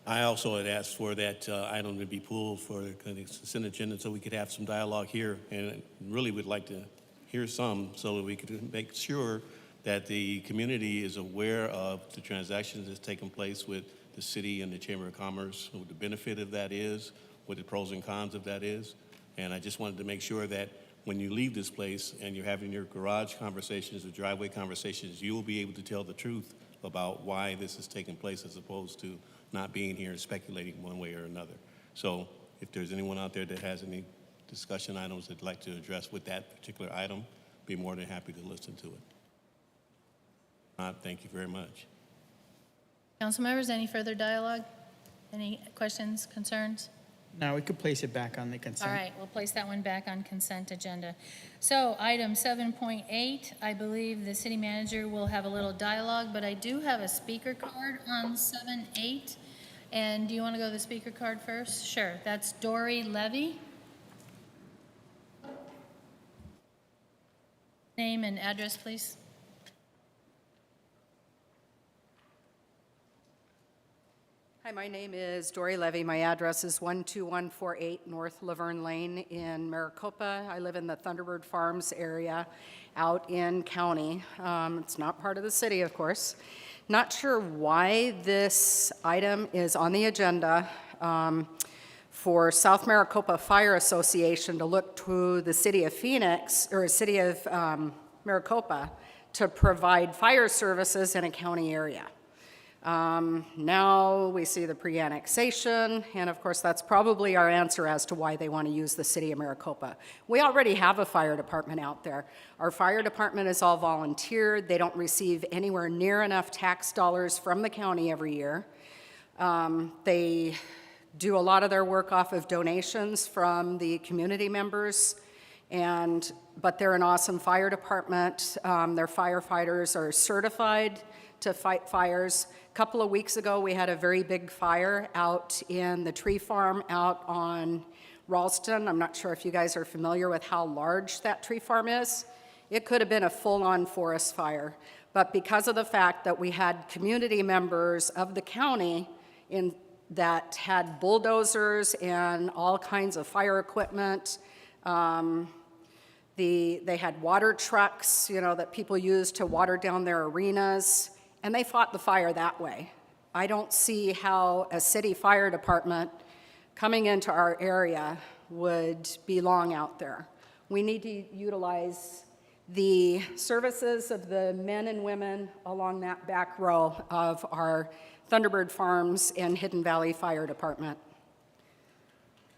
I also had asked for that item to be pulled for the consent agenda so we could have some dialogue here, and really would like to hear some so that we could make sure that the community is aware of the transactions that's taking place with the city and the Chamber of Commerce, what the benefit of that is, what the pros and cons of that is. And I just wanted to make sure that when you leave this place and you're having your garage conversations or driveway conversations, you will be able to tell the truth about why this is taking place, as opposed to not being here and speculating one way or another. So if there's anyone out there that has any discussion items they'd like to address with that particular item, be more than happy to listen to it. Thank you very much. Council members, any further dialogue? Any questions, concerns? No, we could place it back on the consent. All right, we'll place that one back on consent agenda. So item 7.8, I believe the city manager will have a little dialogue, but I do have a speaker card on 7.8. And do you want to go to the speaker card first? Sure, that's Dory Levy. Name and address, please. Hi, my name is Dory Levy. My address is 12148 North Laverne Lane in Maricopa. I live in the Thunderbird Farms area out in county. It's not part of the city, of course. Not sure why this item is on the agenda for South Maricopa Fire Association to look to the city of Phoenix, or city of Maricopa, to provide fire services in a county area. Now we see the pre-annexation, and of course that's probably our answer as to why they want to use the city of Maricopa. We already have a fire department out there. Our fire department is all volunteer. They don't receive anywhere near enough tax dollars from the county every year. They do a lot of their work off of donations from the community members, but they're an awesome fire department. Their firefighters are certified to fight fires. A couple of weeks ago, we had a very big fire out in the tree farm out on Ralston. I'm not sure if you guys are familiar with how large that tree farm is. It could have been a full-on forest fire, but because of the fact that we had community members of the county that had bulldozers and all kinds of fire equipment, They had water trucks, that people used to water down their arenas, and they fought the fire that way. I don't see how a city fire department coming into our area would belong out there. We need to utilize the services of the men and women along that back row of our Thunderbird Farms and Hidden Valley Fire Department.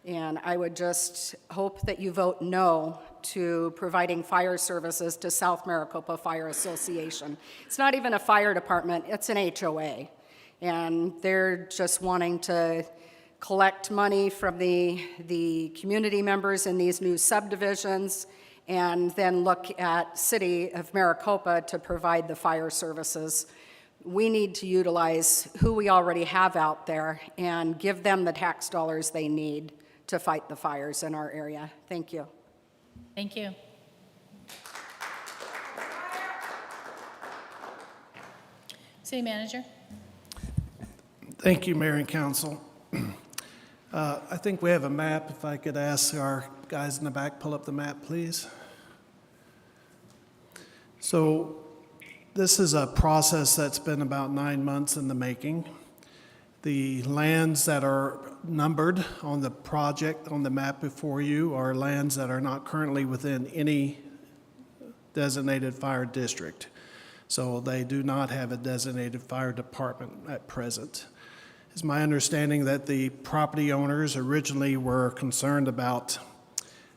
And I would just hope that you vote no to providing fire services to South Maricopa Fire Association. It's not even a fire department, it's an HOA. And they're just wanting to collect money from the community members in these new subdivisions and then look at City of Maricopa to provide the fire services. We need to utilize who we already have out there and give them the tax dollars they need to fight the fires in our area. Thank you. Thank you. City Manager. Thank you, Mayor and Council. I think we have a map. If I could ask our guys in the back, pull up the map, please. So this is a process that's been about 9 months in the making. The lands that are numbered on the project on the map before you are lands that are not currently within any designated fire district. So they do not have a designated fire department at present. It's my understanding that the property owners originally were concerned about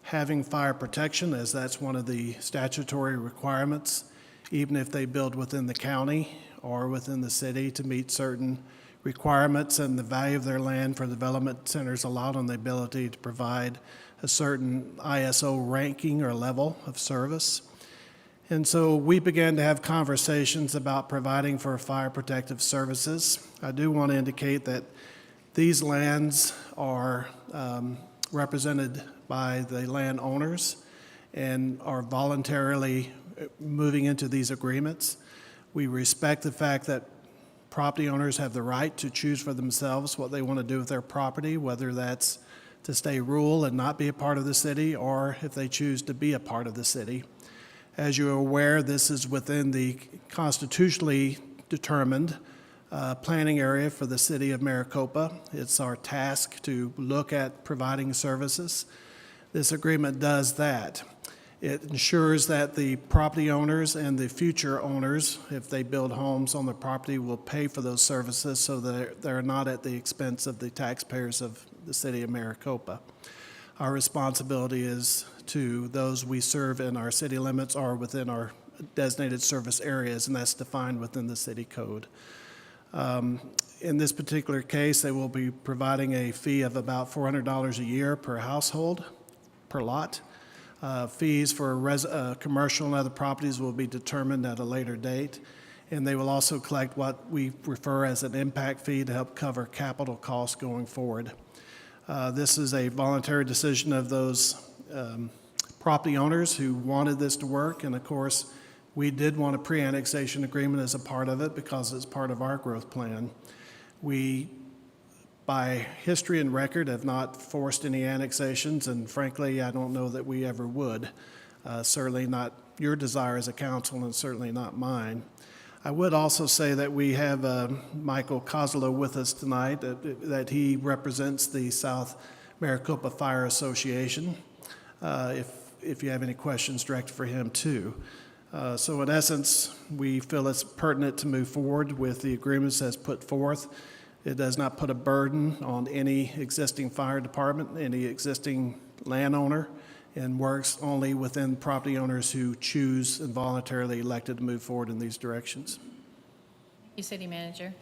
having fire protection, as that's one of the statutory requirements, even if they build within the county or within the city, to meet certain requirements, and the value of their land for development centers allowed on the ability to provide a certain ISO ranking or level of service. And so we began to have conversations about providing for fire protective services. I do want to indicate that these lands are represented by the landowners and are voluntarily moving into these agreements. We respect the fact that property owners have the right to choose for themselves what they want to do with their property, whether that's to stay rural and not be a part of the city, or if they choose to be a part of the city. As you're aware, this is within the constitutionally determined planning area for the city of Maricopa. It's our task to look at providing services. This agreement does that. It ensures that the property owners and the future owners, if they build homes on the property, will pay for those services so that they're not at the expense of the taxpayers of the city of Maricopa. Our responsibility is to those we serve in our city limits or within our designated service areas, and that's defined within the city code. In this particular case, they will be providing a fee of about $400 a year per household, per lot. Fees for commercial and other properties will be determined at a later date, and they will also collect what we refer as an impact fee to help cover capital costs going forward. This is a voluntary decision of those property owners who wanted this to work, and of course, we did want a pre-annexation agreement as a part of it because it's part of our growth plan. We, by history and record, have not forced any annexations, and frankly, I don't know that we ever would. Certainly not your desire as a council, and certainly not mine. I would also say that we have Michael Kozlow with us tonight, that he represents the South Maricopa Fire Association, if you have any questions directed for him too. So in essence, we feel it's pertinent to move forward with the agreements as put forth. It does not put a burden on any existing fire department, any existing landowner, and works only within property owners who choose and voluntarily elected to move forward in these directions. Thank you, City Manager.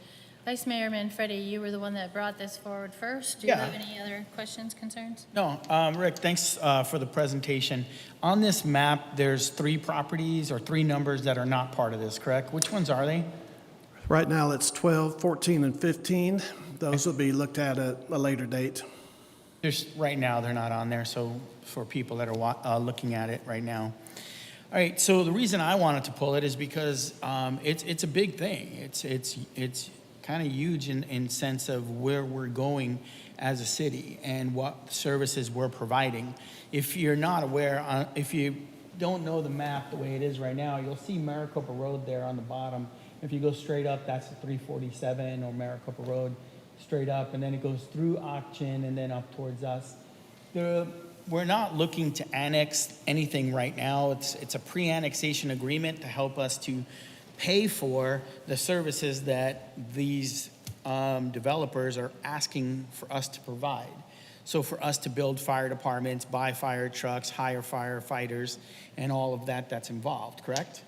Vice Mayor Manfredi, you were the one that brought this forward first. Do Yeah. you have any other questions, concerns? No, Rick, thanks for the presentation. On this map, there's 3 properties or 3 numbers that are not part of this, correct? Which ones are they? Right now, it's 12, 14, and 15. Those will be looked at a later date. Right now, they're not on there, so for people that are looking at it right now. All right, so the reason I wanted to pull it is because it's a big thing. It's kind of huge in sense of where we're going as a city and what services we're providing. If you're not aware, if you don't know the map the way it is right now, you'll see Maricopa Road there on the bottom. If you go straight up, that's the 347 or Maricopa Road, straight up, and then it goes through Auction and then up towards us. We're not looking to annex anything right now. It's a pre-annexation agreement to help us to pay for the services that these developers are asking for us to provide. So for us to build fire departments, buy fire trucks, hire firefighters, and all of that that's involved, correct?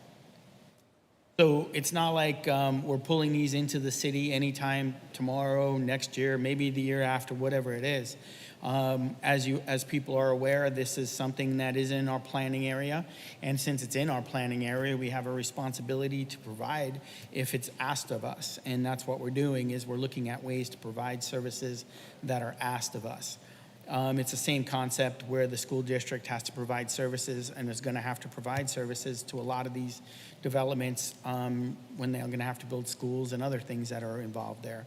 So it's not like we're pulling these into the city anytime tomorrow, next year, maybe the year after, whatever it is. As people are aware, this is something that is in our planning area. And since it's in our planning area, we have a responsibility to provide if it's asked of us. And that's what we're doing, is we're looking at ways to provide services that are asked of us. It's the same concept where the school district has to provide services and is going to have to provide services to a lot of these developments when they're going to have to build schools and other things that are involved there.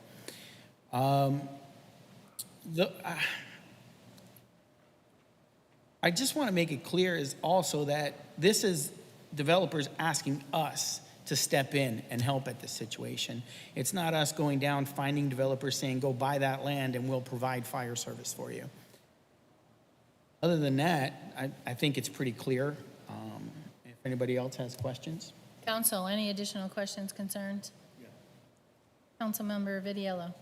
I just want to make it clear is also that this is developers asking us to step in and help at this situation. It's not us going down, finding developers saying, go buy that land and we'll provide fire service for you. Other than that, I think it's pretty clear. If anybody else has questions. Council, any additional questions, concerns? Yeah. Councilmember Vidiello.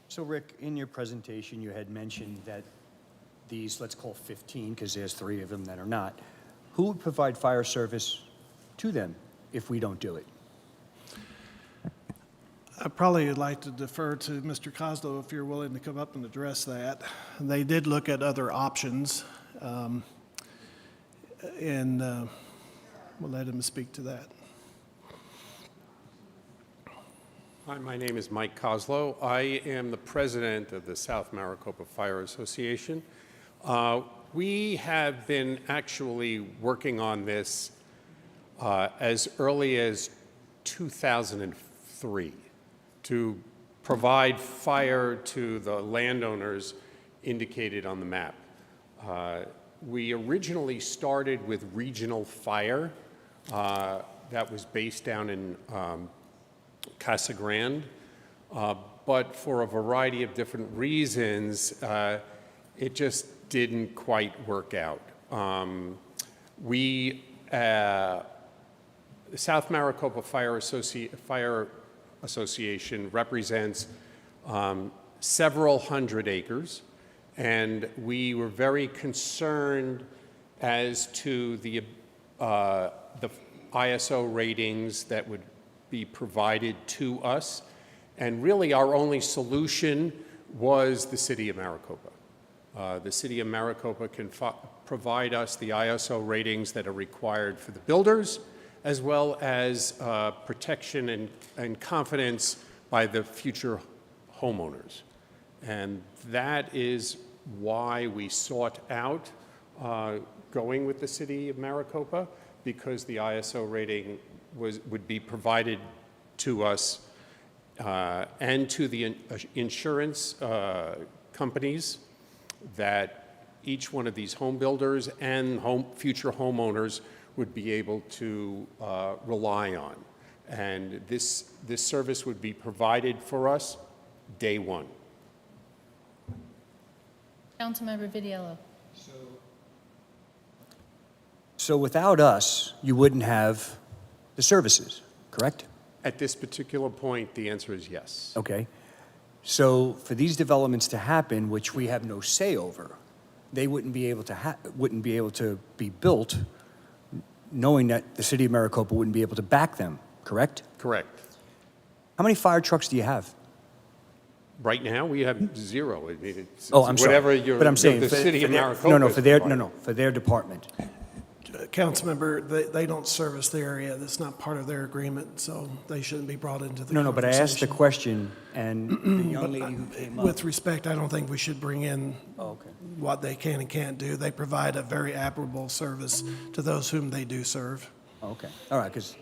So Rick, in your presentation, you had mentioned that these, let's call 15, because there's 3 of them that are not, who would provide fire service to them if we don't do it? I probably would like to defer to Mr. Kozlow if you're willing to come up and address that. They did look at other options, and we'll let him speak to that. Hi, my name is Mike Kozlow. I am the president of the South Maricopa Fire Association. We have been actually working on this as early as 2003 to provide fire to the landowners indicated on the map. We originally started with regional fire that was based down in Casa Grande, but for a variety of different reasons, it just didn't quite work out. The South Maricopa Fire Association represents several hundred acres, and we were very concerned as to the ISO ratings that would be provided to us, and really our only solution was the City of Maricopa. The City of Maricopa can provide us the ISO ratings that are required for the builders, as well as protection and confidence by the future homeowners. And that is why we sought out going with the City of Maricopa, because the ISO rating would be provided to us and to the insurance companies that each one of these home builders and future homeowners would be able to rely on. And this service would be provided for us day one. Councilmember Vidiello. So without us, you wouldn't have the services, correct? At this particular point, the answer is yes. Okay. So for these developments to happen, which we have no say over, they wouldn't be able to be built, knowing that the City of Maricopa wouldn't be able to back them, correct? Correct. How many fire trucks do you have? Right now, we have 0. I mean, it's I'm whatever sorry. But I'm saying the City of Maricopa. For their department. Councilmember, they don't service the area. That's not part of their agreement, so they shouldn't be brought into the No, but I asked the conversation. question, and the young lady who came up. With respect, I don't think we should bring in what they can and can't do. They provide a very admirable service to those whom they do serve. Okay, all right, because.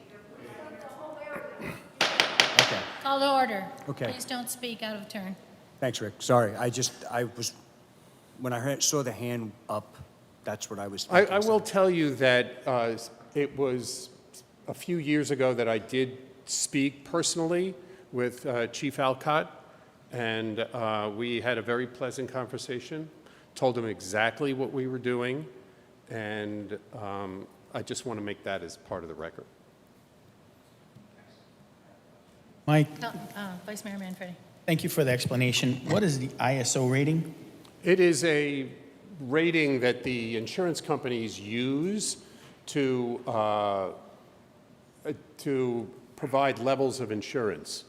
Call to order. Okay. Please don't speak out of turn. Thanks, Rick. Sorry, when I saw the hand up, That's what I was I thinking. will tell you that it was a few years ago that I did speak personally with Chief Alcott, and we had a very pleasant conversation, told him exactly what we were doing, and I just want to make that as part of the record. Mike, Vice Mayor Manfredi. thank you for the explanation. What is the ISO rating? It is a rating that the insurance companies use to provide levels of insurance.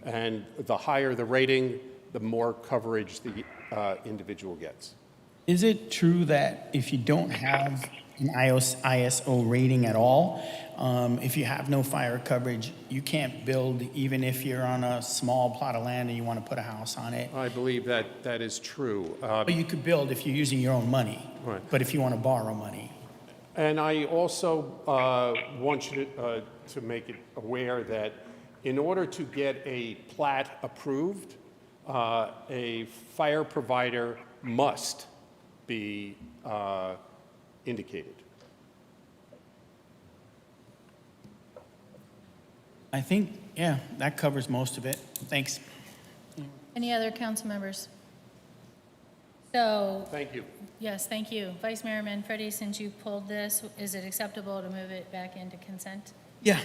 And the higher the rating, the more coverage the individual gets. Is it true that if you don't have an ISO rating at all, if you have no fire coverage, you can't build even if you're on a small plot of land and you want to put a house on it? I believe that that is true. But you could build if you're using your own money. Right. But if you want to borrow money. And I also want you to make it aware that in order to get a plat approved, a fire provider must be indicated. I think, yeah, that covers most of it. Thanks. Any other council members? So, Thank you. yes, thank you. Vice Mayor Manfredi, since you pulled this, is it acceptable to move it back into consent? Yeah.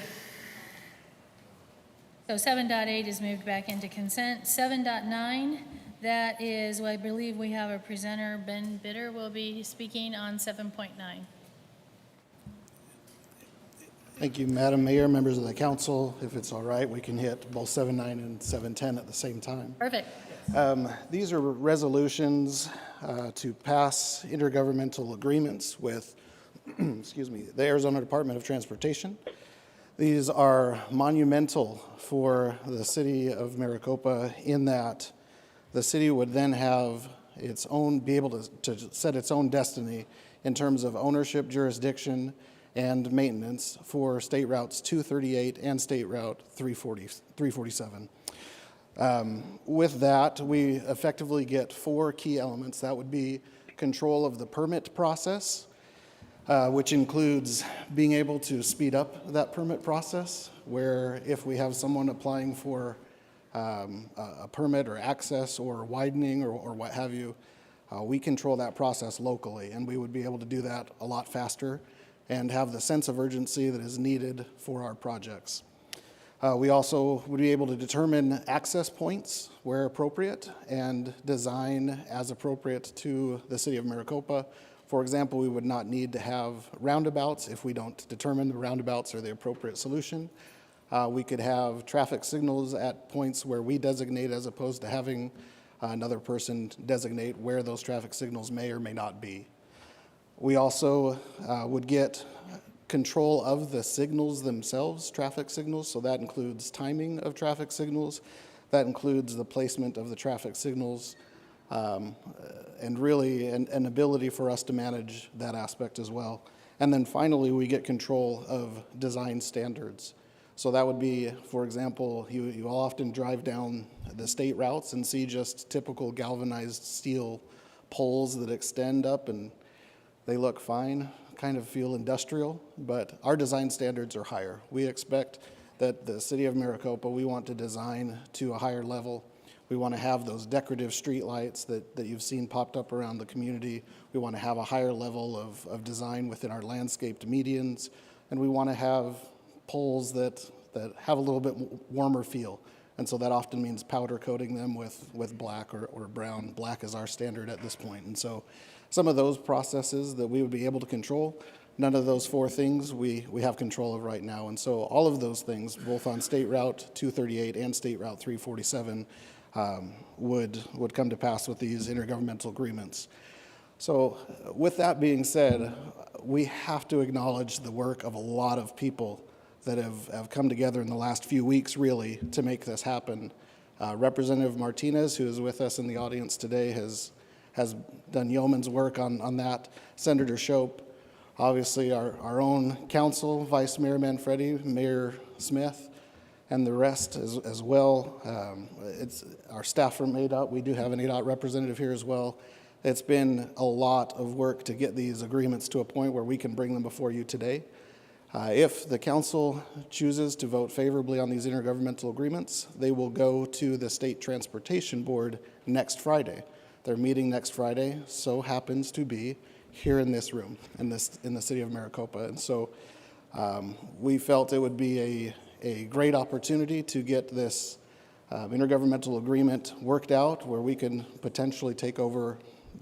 So 7.8 is moved back into consent. 7.9, that is, well, I believe we have a presenter, Ben Bitter, will be speaking on 7.9. Thank you, Madam Mayor, members of the council. If it's all right, we can hit both 7.9 and 7.10 at the same time. Perfect. These are resolutions to pass intergovernmental agreements with, excuse me, the Arizona Department of Transportation. These are monumental for the city of Maricopa in that the city would then have its own, be able to set its own destiny in terms of ownership, jurisdiction, and maintenance for State Routes 238 and State Route 347. With that, we effectively get 4 key elements. That would be control of the permit process, which includes being able to speed up that permit process, where if we have someone applying for a permit or access or widening or what have you, we control that process locally, and we would be able to do that a lot faster and have the sense of urgency that is needed for our projects. We also would be able to determine access points where appropriate and design as appropriate to the city of Maricopa. For example, we would not need to have roundabouts if we don't determine the roundabouts are the appropriate solution. We could have traffic signals at points where we designate as opposed to having another person designate where those traffic signals may or may not be. We also would get control of the signals themselves, traffic signals, so that includes timing of traffic signals, that includes the placement of the traffic signals, and really an ability for us to manage that aspect as well. And then finally, we get control of design standards. So that would be, for example, you will often drive down the state routes and see just typical galvanized steel poles that extend up, and they look fine, kind of feel industrial, but our design standards are higher. We expect that the city of Maricopa, we want to design to a higher level. We want to have those decorative street lights that you've seen popped up around the community. We want to have a higher level of design within our landscaped medians, and we want to have poles that have a little bit warmer feel. And so that often means powder coating them with black or brown. Black is our standard at this point. And so some of those processes that we would be able to control, none of those 4 things we have control of right now. And so all of those things, both on State Route 238 and State Route 347, would come to pass with these intergovernmental agreements. So with that being said, we have to acknowledge the work of a lot of people that have come together in the last few weeks, really, to make this happen. Representative Martinez, who is with us in the audience today, has done yeoman's work on that. Senator Shope, obviously our own council, Vice Mayor Manfredi, Mayor Smith, and the rest as well. It's our staff from ADOT. We do have an ADOT representative here as well. It's been a lot of work to get these agreements to a point where we can bring them before you today. If the council chooses to vote favorably on these intergovernmental agreements, they will go to the State Transportation Board next Friday. Their meeting next Friday so happens to be here in this room, in the city of Maricopa. And so we felt it would be a great opportunity to get this intergovernmental agreement worked out where we can potentially take over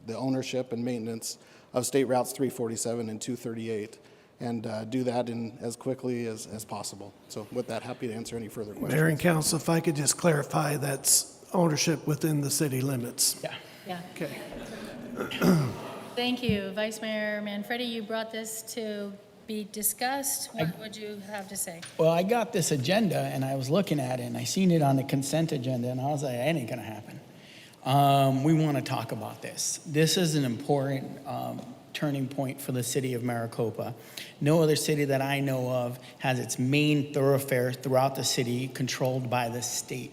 the ownership and maintenance of State Routes 347 and 238 and do that in as quickly as possible. So with that, happy to answer any further questions. Mayor and council, if I could just clarify, that's ownership within the city limits. Yeah. Yeah. Okay. Thank you. Vice Mayor Manfredi, you brought this to be discussed. What would you have to say? Well, I got this agenda and I was looking at it and I seen it on the consent agenda and I was like, that ain't gonna happen. We want to talk about this. This is an important turning point for the city of Maricopa. No other city that I know of has its main thoroughfare throughout the city controlled by the state.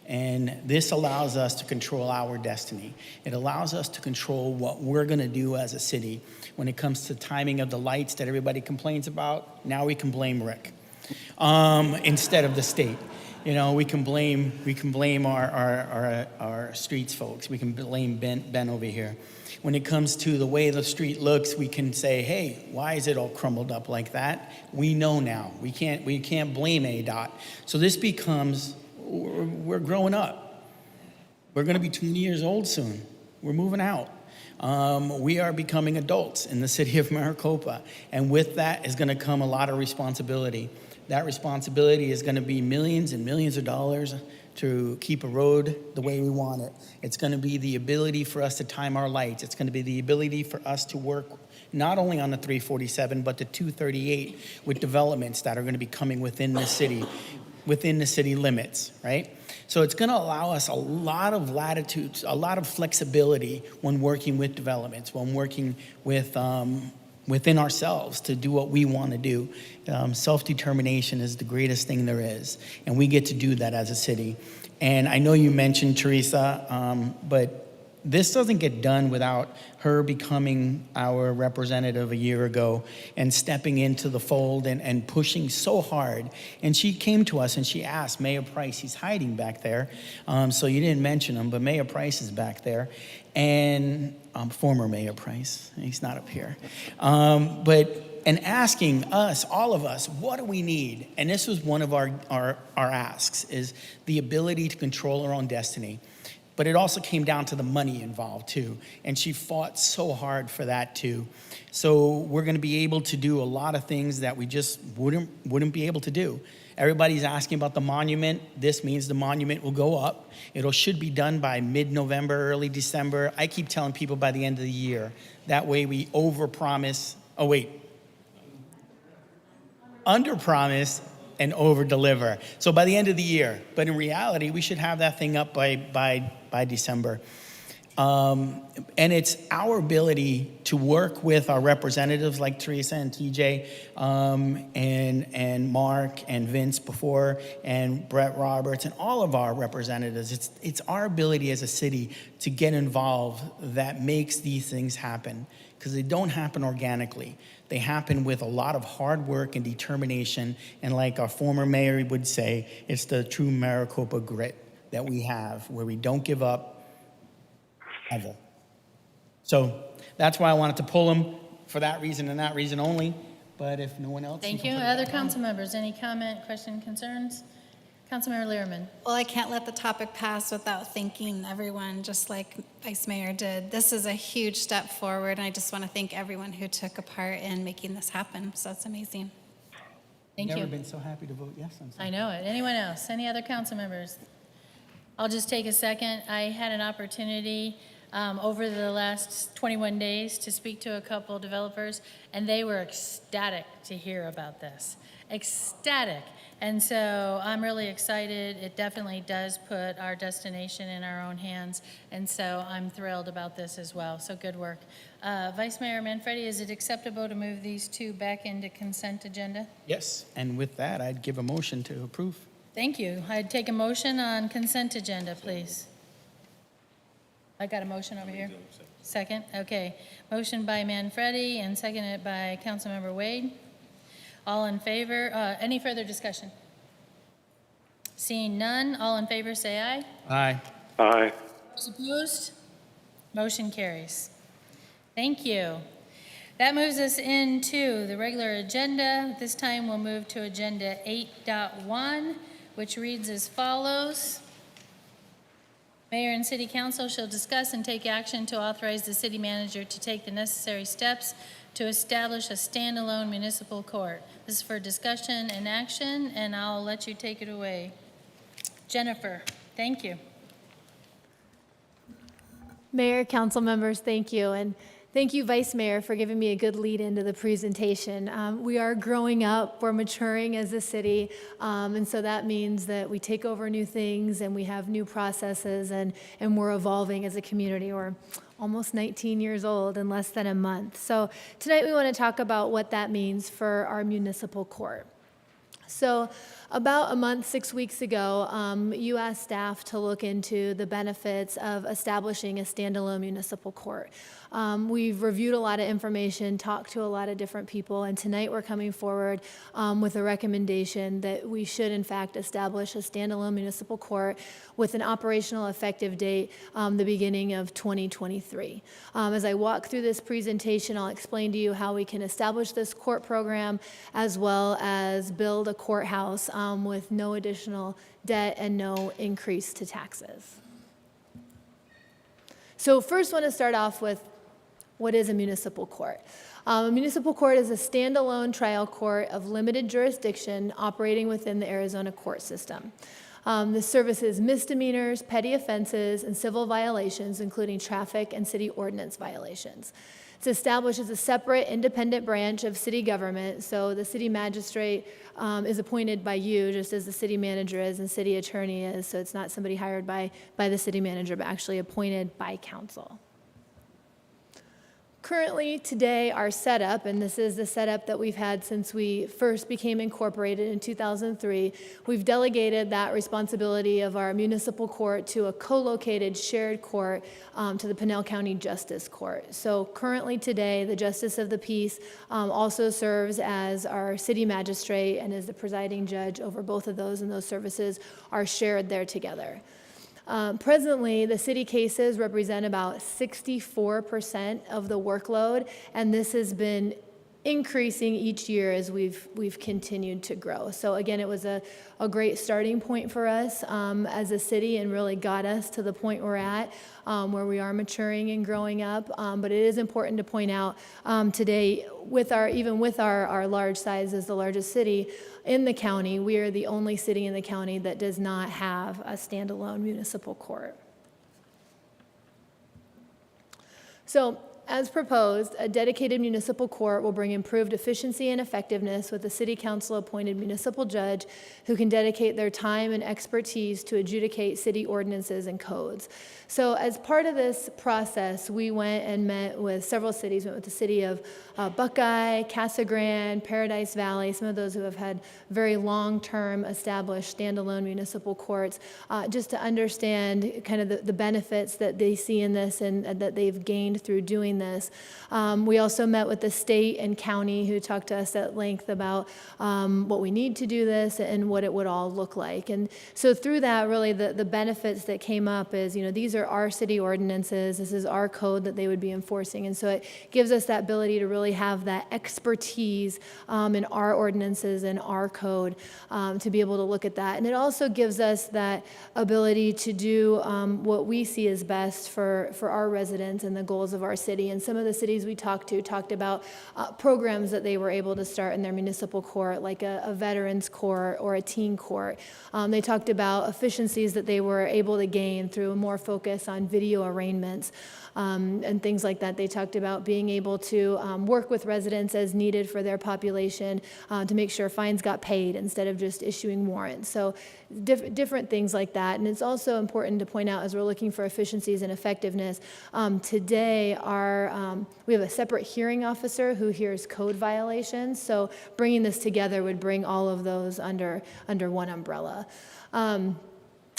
And this allows us to control our destiny. It allows us to control what we're going to do as a city. When it comes to timing of the lights that everybody complains about, now we can blame Rick instead of the state. You know, we can blame our streets folks. We can blame Ben over here. When it comes to the way the street looks, we can say, hey, why is it all crumbled up like that? We know now. We can't blame ADOT. So this becomes, we're growing up. We're going to be 20 years old soon. We're moving out. We are becoming adults in the city of Maricopa. And with that is going to come a lot of responsibility. That responsibility is going to be millions and millions of dollars to keep a road the way we want it. It's going to be the ability for us to time our lights. It's going to be the ability for us to work not only on the 347, but the 238 with developments that are going to be coming within the city limits, right? So it's going to allow us a lot of latitude, a lot of flexibility when working with developments, when working with within ourselves to do what we want to do. Self-determination is the greatest thing there is, and we get to do that as a city. And I know you mentioned Teresa, but this doesn't get done without her becoming our representative a year ago and stepping into the fold and pushing so hard. And she came to us and she asked Mayor Price, he's hiding back there, so you didn't mention him, but Mayor Price is back there. And former Mayor Price, he's not up here. And asking us, all of us, what do we need? And this was one of our asks, is the ability to control our own destiny. But it also came down to the money involved too. And she fought so hard for that too. So we're gonna be able to do a lot of things that we just wouldn't be able to do. Everybody's asking about the monument. This means the monument will go up. It should be done by mid-November, early December. I keep telling people by the end of the year. That way we overpromise, underpromise and over-deliver. So by the end of the year. But in reality, we should have that thing up by December. And it's our ability to work with our representatives like Teresa and TJ and Mark and Vince before and Brett Roberts and all of our representatives. It's our ability as a city to get involved that makes these things happen, because they don't happen organically. They happen with a lot of hard work and determination. And like our former mayor would say, it's the true Maricopa grit that we have, where we don't give up ever. So that's why I wanted to pull them, for that reason and that reason only. But if no one else... Thank you. Other council members, any comment, question, concerns? Councilmember Learman. Well, I can't let the topic pass without thanking everyone, just like Vice Mayor did. This is a huge step forward, and I just want to thank everyone who took a part in making this happen. So that's amazing. Thank you. Never been so happy to vote yes on something. I know it. Anyone else? Any other council members? I'll just take a second. I had an opportunity over the last 21 days to speak to a couple developers, and they were ecstatic to hear about this. Ecstatic. And so I'm really excited. It definitely does put our destination in our own hands, and so I'm thrilled about this as well. So good work. Vice Mayor Manfredi, is it acceptable to move these two back into consent agenda? Yes, and with that, I'd give a motion to approve. Thank you. I'd take a motion on consent agenda, please. I got a motion over here. Second? Okay. Motion by Manfredi and seconded by Councilmember Wade. All in favor? Any further discussion? Seeing none, all in favor say aye. Aye. Aye. Those opposed? Motion carries. Thank you. That moves us into the regular agenda. This time we'll move to Agenda 8.1, which reads as follows. Mayor and City Council shall discuss and take action to authorize the city manager to take the necessary steps to establish a standalone municipal court. This is for discussion and action, and I'll let you take it away. Jennifer, thank you. Mayor, council members, thank you. And thank you, Vice Mayor, for giving me a good lead into the presentation. We are growing up, we're maturing as a city, and so that means that we take over new things and we have new processes and we're evolving as a community. We're almost 19 years old in less than a month. So tonight we want to talk about what that means for our municipal court. So about a month, 6 weeks ago, you asked staff to look into the benefits of establishing a standalone municipal court. We've reviewed a lot of information, talked to a lot of different people, and tonight we're coming forward with a recommendation that we should in fact establish a standalone municipal court with an operational effective date the beginning of 2023. As I walk through this presentation, I'll explain to you how we can establish this court program as well as build a courthouse with no additional debt and no increase to taxes. So first I want to start off with what is a municipal court? A municipal court is a standalone trial court of limited jurisdiction operating within the Arizona court system. This services misdemeanors, petty offenses, and civil violations, including traffic and city ordinance violations. It's established as a separate, independent branch of city government, so the city magistrate is appointed by you, just as the city manager is and city attorney is, so it's not somebody hired by the city manager, but actually appointed by council. Currently, today, our setup, and this is the setup that we've had since we first became incorporated in 2003, we've delegated that responsibility of our municipal court to a co-located shared court to the Pinal County Justice Court. So currently today, the Justice of the Peace also serves as our city magistrate and is the presiding judge over both of those, and those services are shared there together. Presently, the city cases represent about 64% of the workload, and this has been increasing each year as we've continued to grow. So again, it was a great starting point for us as a city and really got us to the point we're at where we are maturing and growing up. But it is important to point out today, even with our large size as the largest city in the county, we are the only city in the county that does not have a standalone municipal court. So, as proposed, a dedicated municipal court will bring improved efficiency and effectiveness with a city council-appointed municipal judge who can dedicate their time and expertise to adjudicate city ordinances and codes. So as part of this process, we went and met with several cities, went with the city of Buckeye, Casa Grande, Paradise Valley, some of those who have had very long-term established standalone municipal courts, just to understand kind of the benefits that they see in this and that they've gained through doing this. We also met with the state and county who talked to us at length about what we need to do this and what it would all look like. And so through that, really the benefits that came up is, these are our city ordinances, this is our code that they would be enforcing. And so it gives us that ability to really have that expertise in our ordinances and our code to be able to look at that. And it also gives us that ability to do what we see as best for our residents and the goals of our city. And some of the cities we talked about programs that they were able to start in their municipal court, like a veterans court or a teen court. They talked about efficiencies that they were able to gain through a more focus on video arraignments and things like that. They talked about being able to work with residents as needed for their population to make sure fines got paid instead of just issuing warrants. So different things like that. And it's also important to point out, as we're looking for efficiencies and effectiveness, today we have a separate hearing officer who hears code violations. So bringing this together would bring all of those under one umbrella.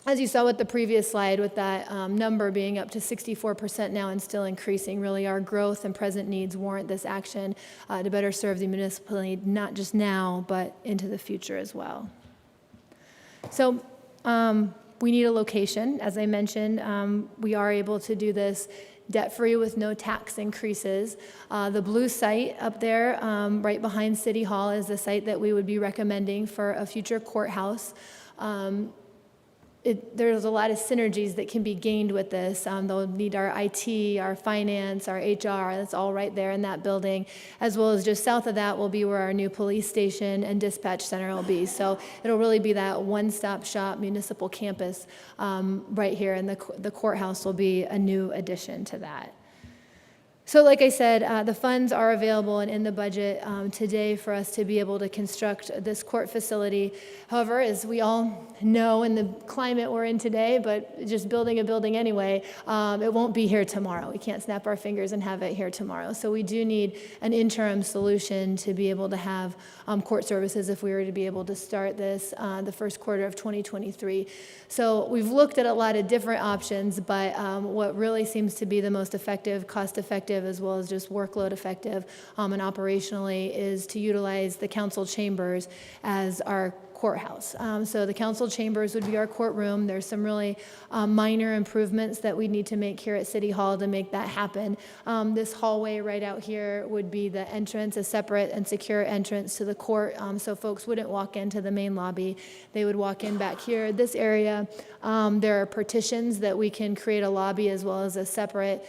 as you saw with the previous slide, with that number being up to 64% now and still increasing, really our growth and present needs warrant this action to better serve the municipal need, not just now, but into the future as well. So we need a location. As I mentioned, we are able to do this debt-free with no tax increases. The blue site up there, right behind City Hall, is the site that we would be recommending for a future courthouse. There's a lot of synergies that can be gained with this. They'll need our IT, our finance, our HR, that's all right there in that building, as well as just south of that will be where our new police station and dispatch center will be. So it'll really be that one-stop shop municipal campus right here, and the courthouse will be a new addition to that. So like I said, the funds are available and in the budget today for us to be able to construct this court facility. However, as we all know in the climate we're in today, but just building a building anyway, it won't be here tomorrow. We can't snap our fingers and have it here tomorrow. So we do need an interim solution to be able to have court services if we were to be able to start this the first quarter of 2023. So we've looked at a lot of different options, but what really seems to be the most effective, cost-effective, as well as just workload effective and operationally is to utilize the council chambers as our courthouse. So the council chambers would be our courtroom. There's some really minor improvements that we need to make here at City Hall to make that happen. This hallway right out here would be the entrance, a separate and secure entrance to the court, so folks wouldn't walk into the main lobby. They would walk in back here. This area, there are partitions that we can create a lobby as well as a separate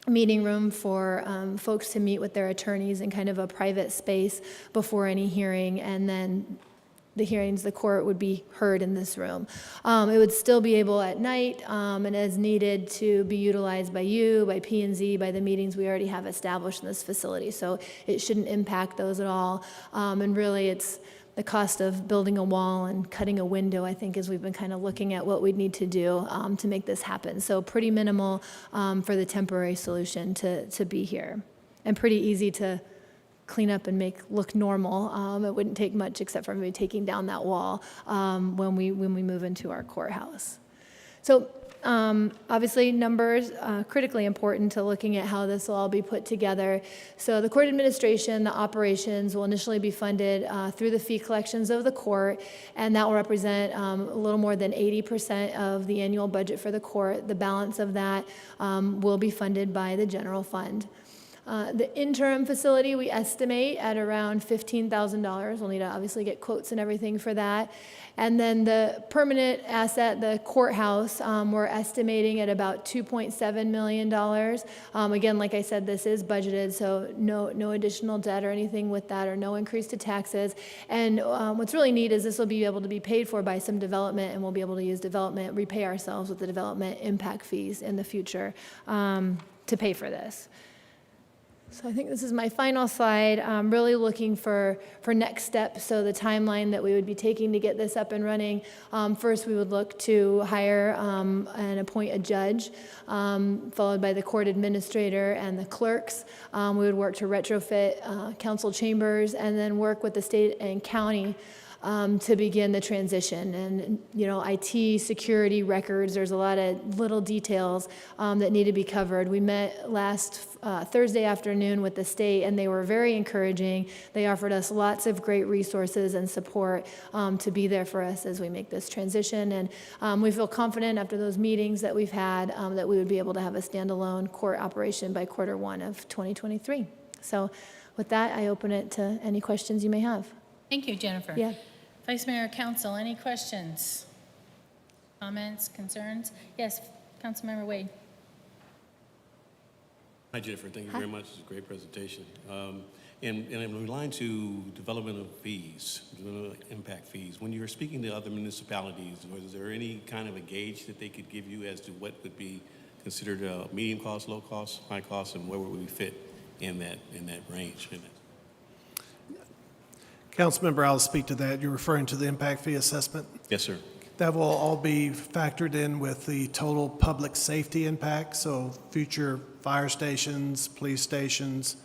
meeting room for folks to meet with their attorneys in kind of a private space before any hearing, and then the hearings, the court would be heard in this room. It would still be able at night and as needed to be utilized by you, by P&Z, by the meetings we already have established in this facility. So it shouldn't impact those at all. And really it's the cost of building a wall and cutting a window, I think, as we've been kind of looking at what we'd need to do to make this happen. So pretty minimal for the temporary solution to be here, and pretty easy to clean up and make look normal. It wouldn't take much except for maybe taking down that wall when we move into our courthouse. So obviously numbers critically important to looking at how this will all be put together. So the court administration, the operations will initially be funded through the fee collections of the court, and that will represent a little more than 80% of the annual budget for the court. The balance of that will be funded by the general fund. The interim facility we estimate at around $15,000. We'll need to obviously get quotes and everything for that. And then the permanent asset, the courthouse, we're estimating at about $2.7 million. Again, like I said, this is budgeted, so no additional debt or anything with that, or no increase to taxes. And what's really neat is this will be able to be paid for by some development, and we'll be able to use development, repay ourselves with the development impact fees in the future to pay for this. So I think this is my final slide. I'm really looking for next steps, so the timeline that we would be taking to get this up and running. First, we would look to hire and appoint a judge, followed by the court administrator and the clerks. We would work to retrofit council chambers, and then work with the state and county to begin the transition. And, you know, IT, security, records, there's a lot of little details that need to be covered. We met last Thursday afternoon with the state, and they were very encouraging. They offered us lots of great resources and support to be there for us as we make this transition. And we feel confident after those meetings that we've had that we would be able to have a standalone court operation by Q1 of 2023. So with that, I open it to any questions you may have. Thank you, Jennifer. Yeah. Vice Mayor, Council, any questions, comments, concerns? Yes, Councilmember Wade. Hi, Jennifer. Thank you very much. It's a great presentation. And in line to development of fees, development impact fees, when you're speaking to other municipalities, was there any kind of a gauge that they could give you as to what would be considered medium cost, low cost, high cost, and where would we fit in that range? Councilmember, I'll speak to that. You're referring to the impact fee assessment? Yes, sir. That will all be factored in with the total public safety impact, so future fire stations, police stations,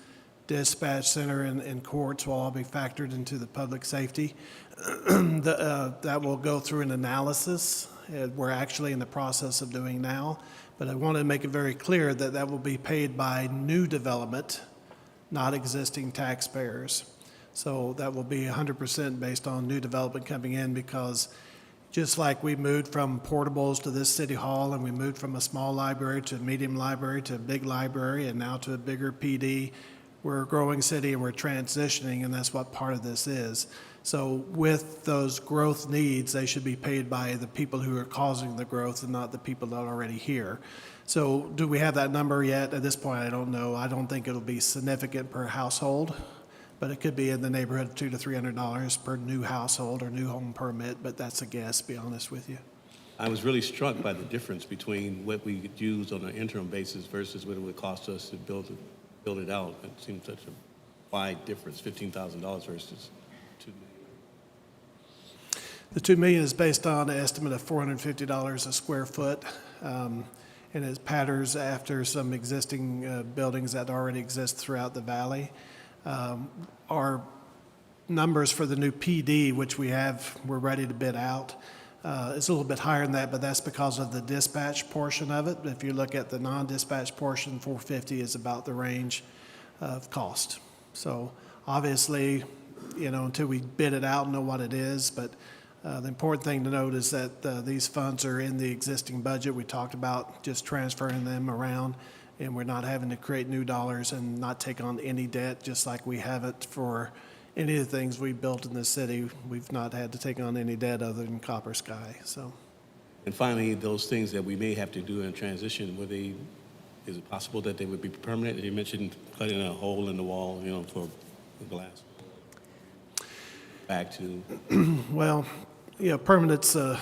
dispatch center and courts will all be factored into the public safety. That will go through an analysis. We're actually in the process of doing now, but I want to make it very clear that that will be paid by new development, not existing taxpayers. So that will be 100% based on new development coming in, because just like we moved from portables to this city hall, and we moved from a small library to a medium library to a big library and now to a bigger PD, we're a growing city and we're transitioning, and that's what part of this is. So with those growth needs, they should be paid by the people who are causing the growth and not the people that are already here. So do we have that number yet? At this point, I don't know. I don't think it'll be significant per household, but it could be in the neighborhood of $200 to $300 per new household or new home permit, but that's a guess, to be honest with you. I was really struck by the difference between what we could use on an interim basis versus what it would cost us to build it out. It seemed such a wide difference, $15,000 versus $2 million. The $2 million is based on an estimate of $450 a square foot, and it patterns after some existing buildings that already exist throughout the valley. Our numbers for the new PD, which we're ready to bid out, it's a little bit higher than that, but that's because of the dispatch portion of it. If you look at the non-dispatch portion, $450 is about the range of cost. So obviously, until we bid it out and know what it is, but the important thing to note is that these funds are in the existing budget. We talked about just transferring them around, and we're not having to create new dollars and not take on any debt, just like we haven't for any of the things we built in the city. We've not had to take on any debt other than Copper Sky. So, And finally, those things that we may have to do in transition, is it possible that they would be permanent? You mentioned cutting a hole in the wall, for the glass. Back to... Well, permanent's a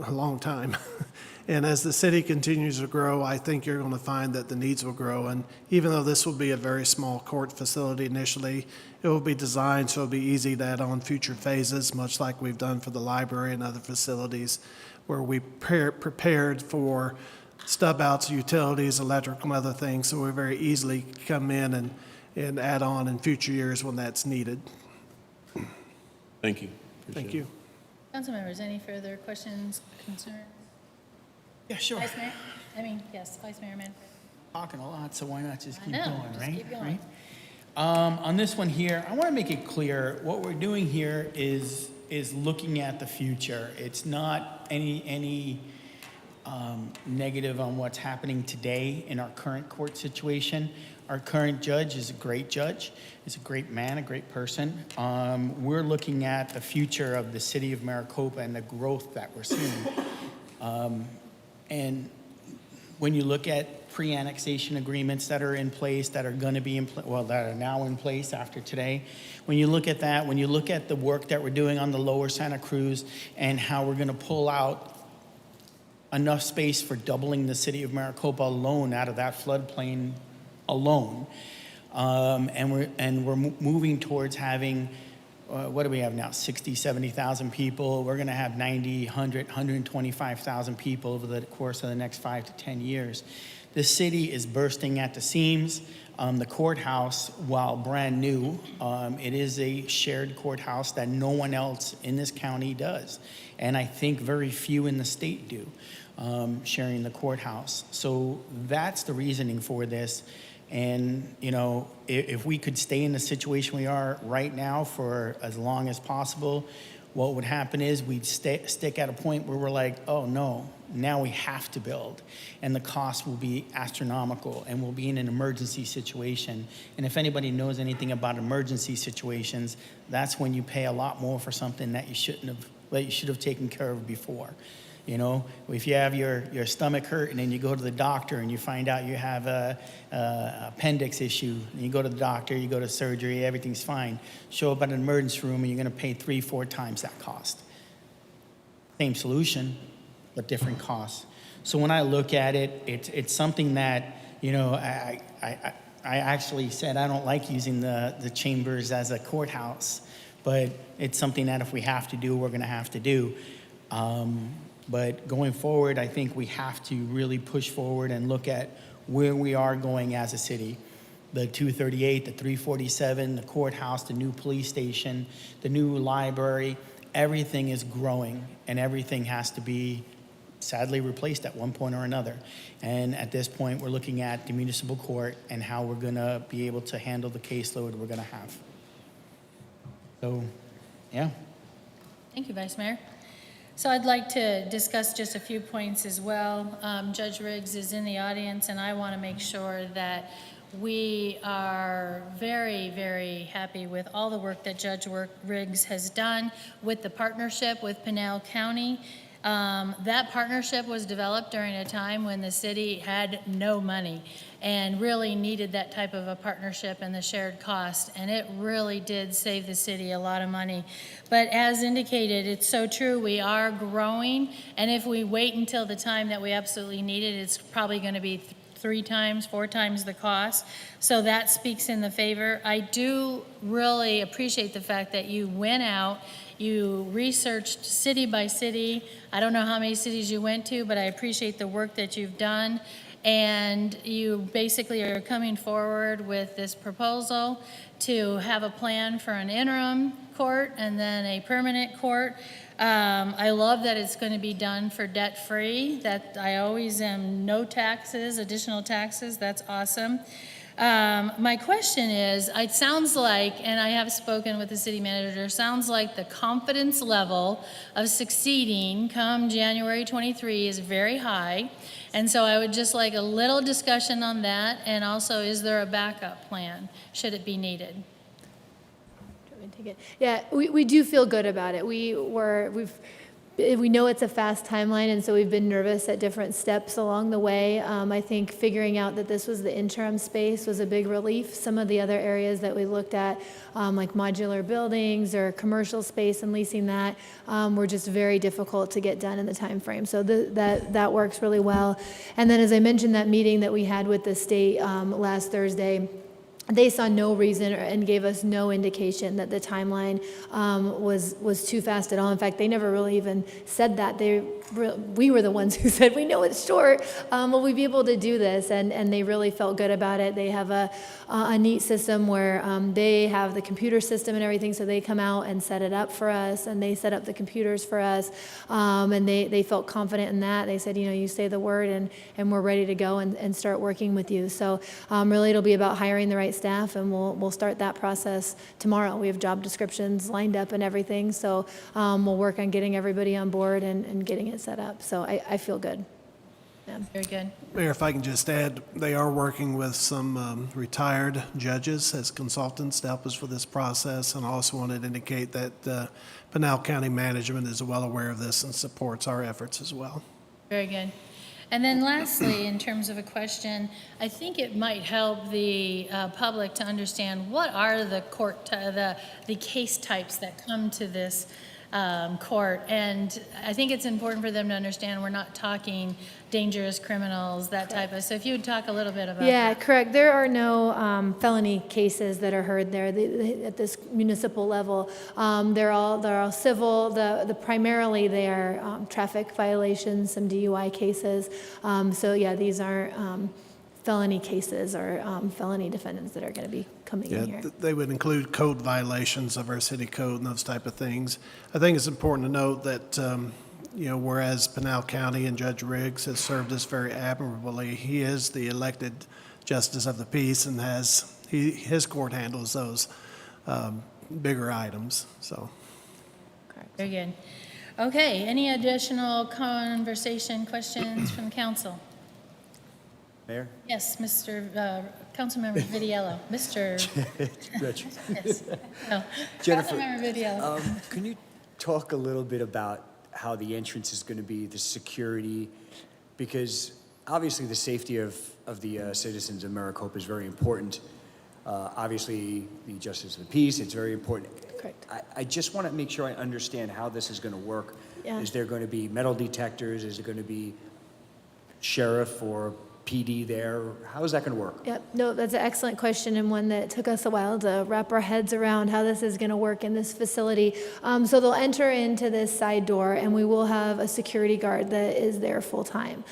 long time. And as the city continues to grow, I think you're going to find that the needs will grow. And even though this will be a very small court facility initially, it will be designed so it'll be easy to add on future phases, much like we've done for the library and other facilities, where we prepared for stub outs, utilities, electrical, and other things, so we very easily come in and add on in future years when that's needed. Thank you. Thank you. Council members, any further questions, concerns? Yeah, sure. Vice Mayor? Yes, Vice Mayor Manfred. Talking a lot, so why not just keep I know, going, just right? keep going. Right? On this one here, I want to make it clear what we're doing here is looking at the future. It's not any negative on what's happening today in our current court situation. Our current judge is a great judge. He's a great man, a great person. We're looking at the future of the city of Maricopa and the growth that we're seeing. And when you look at pre-annexation agreements that are in place, that are going to be that are now in place after today, when you look at that, when you look at the work that we're doing on the lower Santa Cruz and how we're going to pull out enough space for doubling the city of Maricopa alone out of that floodplain alone, and we're moving towards having what do we have now, 60, 70,000 people. We're going to have 90, 100, 125,000 people over the course of the next 5 to 10 years. The city is bursting at the seams. The courthouse, while brand new, it is a shared courthouse that no one else in this county does. And I think very few in the state do, sharing the courthouse. So that's the reasoning for this. And, if we could stay in the situation we are right now for as long as possible, what would happen is we'd stick at a point where we're like, oh no, now we have to build. And the cost will be astronomical, and we'll be in an emergency situation. And if anybody knows anything about emergency situations, that's when you pay a lot more for something that you should have taken care of before. If you have your stomach hurt and then you go to the doctor and you find out you have a appendix issue, and you go to the doctor, you go to surgery, everything's fine. Show up at an emergency room and you're going to pay 3-4 times that cost. Same solution, but different costs. So when I look at it, it's something that, I actually said I don't like using the chambers as a courthouse, but it's something that if we have to do, we're going to have to do. But going forward, I think we have to really push forward and look at where we are going as a city. the 238, the 347, the courthouse, the new police station, the new library. Everything is growing, and everything has to be sadly replaced at one point or another. And at this point, we're looking at the municipal court and how we're going to be able to handle the caseload we're going to have. So, yeah. Thank you, Vice Mayor. So I'd like to discuss just a few points as well. Judge Riggs is in the audience, and I want to make sure that we are very, very happy with all the work that Judge Riggs has done with the partnership with Pinal County. That partnership was developed during a time when the city had no money and really needed that type of a partnership and the shared cost, and it really did save the city a lot of money. But as indicated, it's so true, we are growing, and if we wait until the time that we absolutely need it, it's probably going to be 3 times, 4 times the cost. So that speaks in the favor. I do really appreciate the fact that you went out, you researched city by city. I don't know how many cities you went to, but I appreciate the work that you've done. And you basically are coming forward with this proposal to have a plan for an interim court and then a permanent court. I love that it's going to be done for debt-free, that I always am no taxes, additional taxes. That's awesome. My question is, it sounds like, and I have spoken with the city manager, sounds like the confidence level of succeeding come January 23 is very high. And so I would just like a little discussion on that. And also, is there a backup plan should it be needed? Yeah, we do feel good about it. We know it's a fast timeline, and so we've been nervous at different steps along the way. I think figuring out that this was the interim space was a big relief. Some of the other areas that we looked at, like modular buildings or commercial space and leasing that, were just very difficult to get done in the time frame. So that works really well. And then, as I mentioned, that meeting that we had with the state last Thursday, they saw no reason and gave us no indication that the timeline was too fast at all. In fact, they never really even said that. We were the ones who said, we know it's short, will we be able to do this? And they really felt good about it. They have a neat system where they have the computer system and everything, so they come out and set it up for us, and they set up the computers for us, and they felt confident in that. They said, you say the word, and we're ready to go and start working with you. So really it'll be about hiring the right staff, and we'll start that process tomorrow. We have job descriptions lined up and everything, so we'll work on getting everybody on board and getting it set up. So I feel good. Yeah. Very good. Mayor, if I can just add, they are working with some retired judges as consultants to help us with this process, and I also wanted to indicate that Pinal County management is well aware of this and supports our efforts as well. Very good. And then lastly, in terms of a question, I think it might help the public to understand what are the the case types that come to this court. And I think it's important for them to understand we're not talking dangerous criminals, that type of. So if you would talk a little bit about Yeah, that. correct. There are no felony cases that are heard there at this municipal level. They're all civil. Primarily they are traffic violations, some DUI cases. So yeah, these aren't felony cases or felony defendants that are going to be coming in here. They would include code violations of our city code and those type of things. I think it's important to note that whereas Pinal County and Judge Riggs has served us very admirably, he is the elected justice of the peace and his court handles those bigger items. So, Very good. Okay, any additional questions from the council? Mayor? Yes, Mr. Councilmember Vitiello. Mr. Rich. Yes. No. Jennifer, Councilmember Vitiello. can you talk a little bit about how the entrance is going to be, the security? Because obviously the safety of the citizens of Maricopa is very important. Obviously, the justice of the peace, it's very important. Correct. I just want to make sure I understand how this is going to work. Yeah. Is there going to be metal detectors? Is it going to be sheriff or PD there? How is that going to work? Yep, no, that's an excellent question and one that took us a while to wrap our heads around how this is going to work in this facility. So they'll enter into this side door and we will have a security guard that is there full time.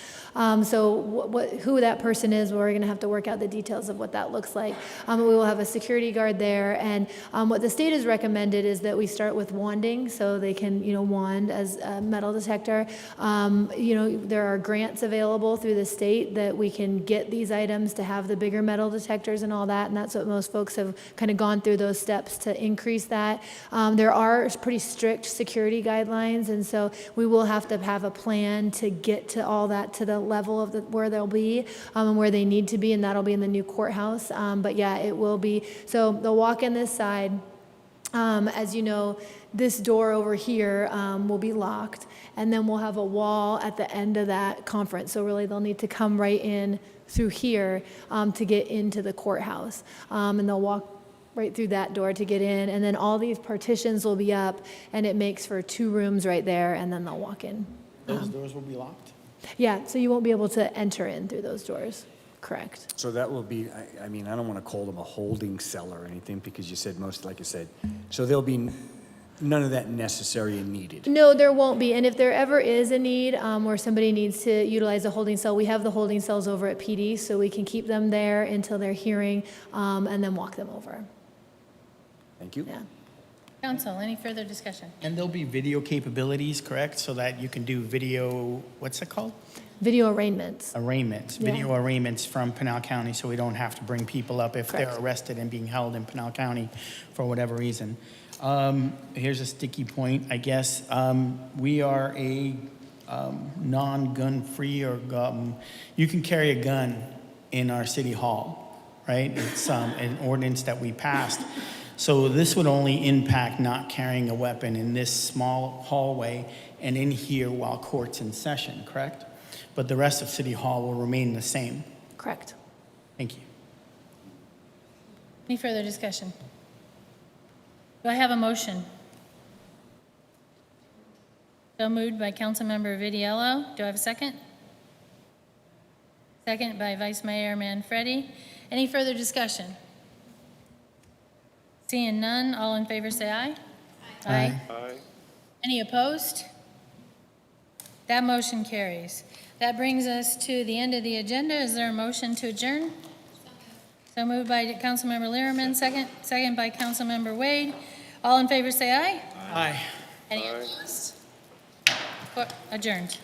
So who that person is, we're going to have to work out the details of what that looks like. We will have a security guard there, and what the state has recommended is that we start with wanding, so they can, wand as a metal detector. There are grants available through the state that we can get these items to have the bigger metal detectors and all that, and that's what most folks have kind of gone through those steps to increase that. There are pretty strict security guidelines, and so we will have to have a plan to get to all that to the level of where they'll be and where they need to be, and that'll be in the new courthouse. But yeah, it will be. So they'll walk in this side. As you know, this door over here will be locked, and then we'll have a wall at the end of that conference. So really, they'll need to come right in through here to get into the courthouse, and they'll walk right through that door to get in, and then all these partitions will be up, and it makes for 2 rooms right there, and then they'll walk in. Those doors will be locked? Yeah, so you won't be able to enter in through those doors. Correct. So that will be, I don't want to call them a holding cell or anything because you said like you said. So there'll be none of that necessary and needed. No, there won't be. And if there ever is a need where somebody needs to utilize a holding cell, we have the holding cells over at PD, so we can keep them there until they're hearing and then walk them over. Thank you. Yeah. Council, any further discussion? And there'll be video capabilities, correct? So that you can do video, what's it called? Video arraignments. Arraignments, Yeah. video arraignments from Pinal County, so we don't have to bring people up if Correct. they're arrested and being held in Pinal County for whatever reason. Here's a sticky point, I guess. We are a non-gun free, or you can carry a gun in our city hall, right? It's an ordinance that we passed. So this would only impact not carrying a weapon in this small hallway and in here while court's in session, correct? But the rest of City Hall will remain the same. Correct. Thank you. Any further discussion? Do I have a motion? So moved by Councilmember Vidiello. Do I have a second? Second by Vice Mayor Manfredi. Any further discussion? Seeing none, all in favor say aye. Aye. Aye. Any opposed? That motion carries. That brings us to the end of the agenda. Is there a motion to adjourn? So moved by Councilmember Lehrman, second by Councilmember Wade. All in favor say aye. Aye. Any opposed? Adjourned.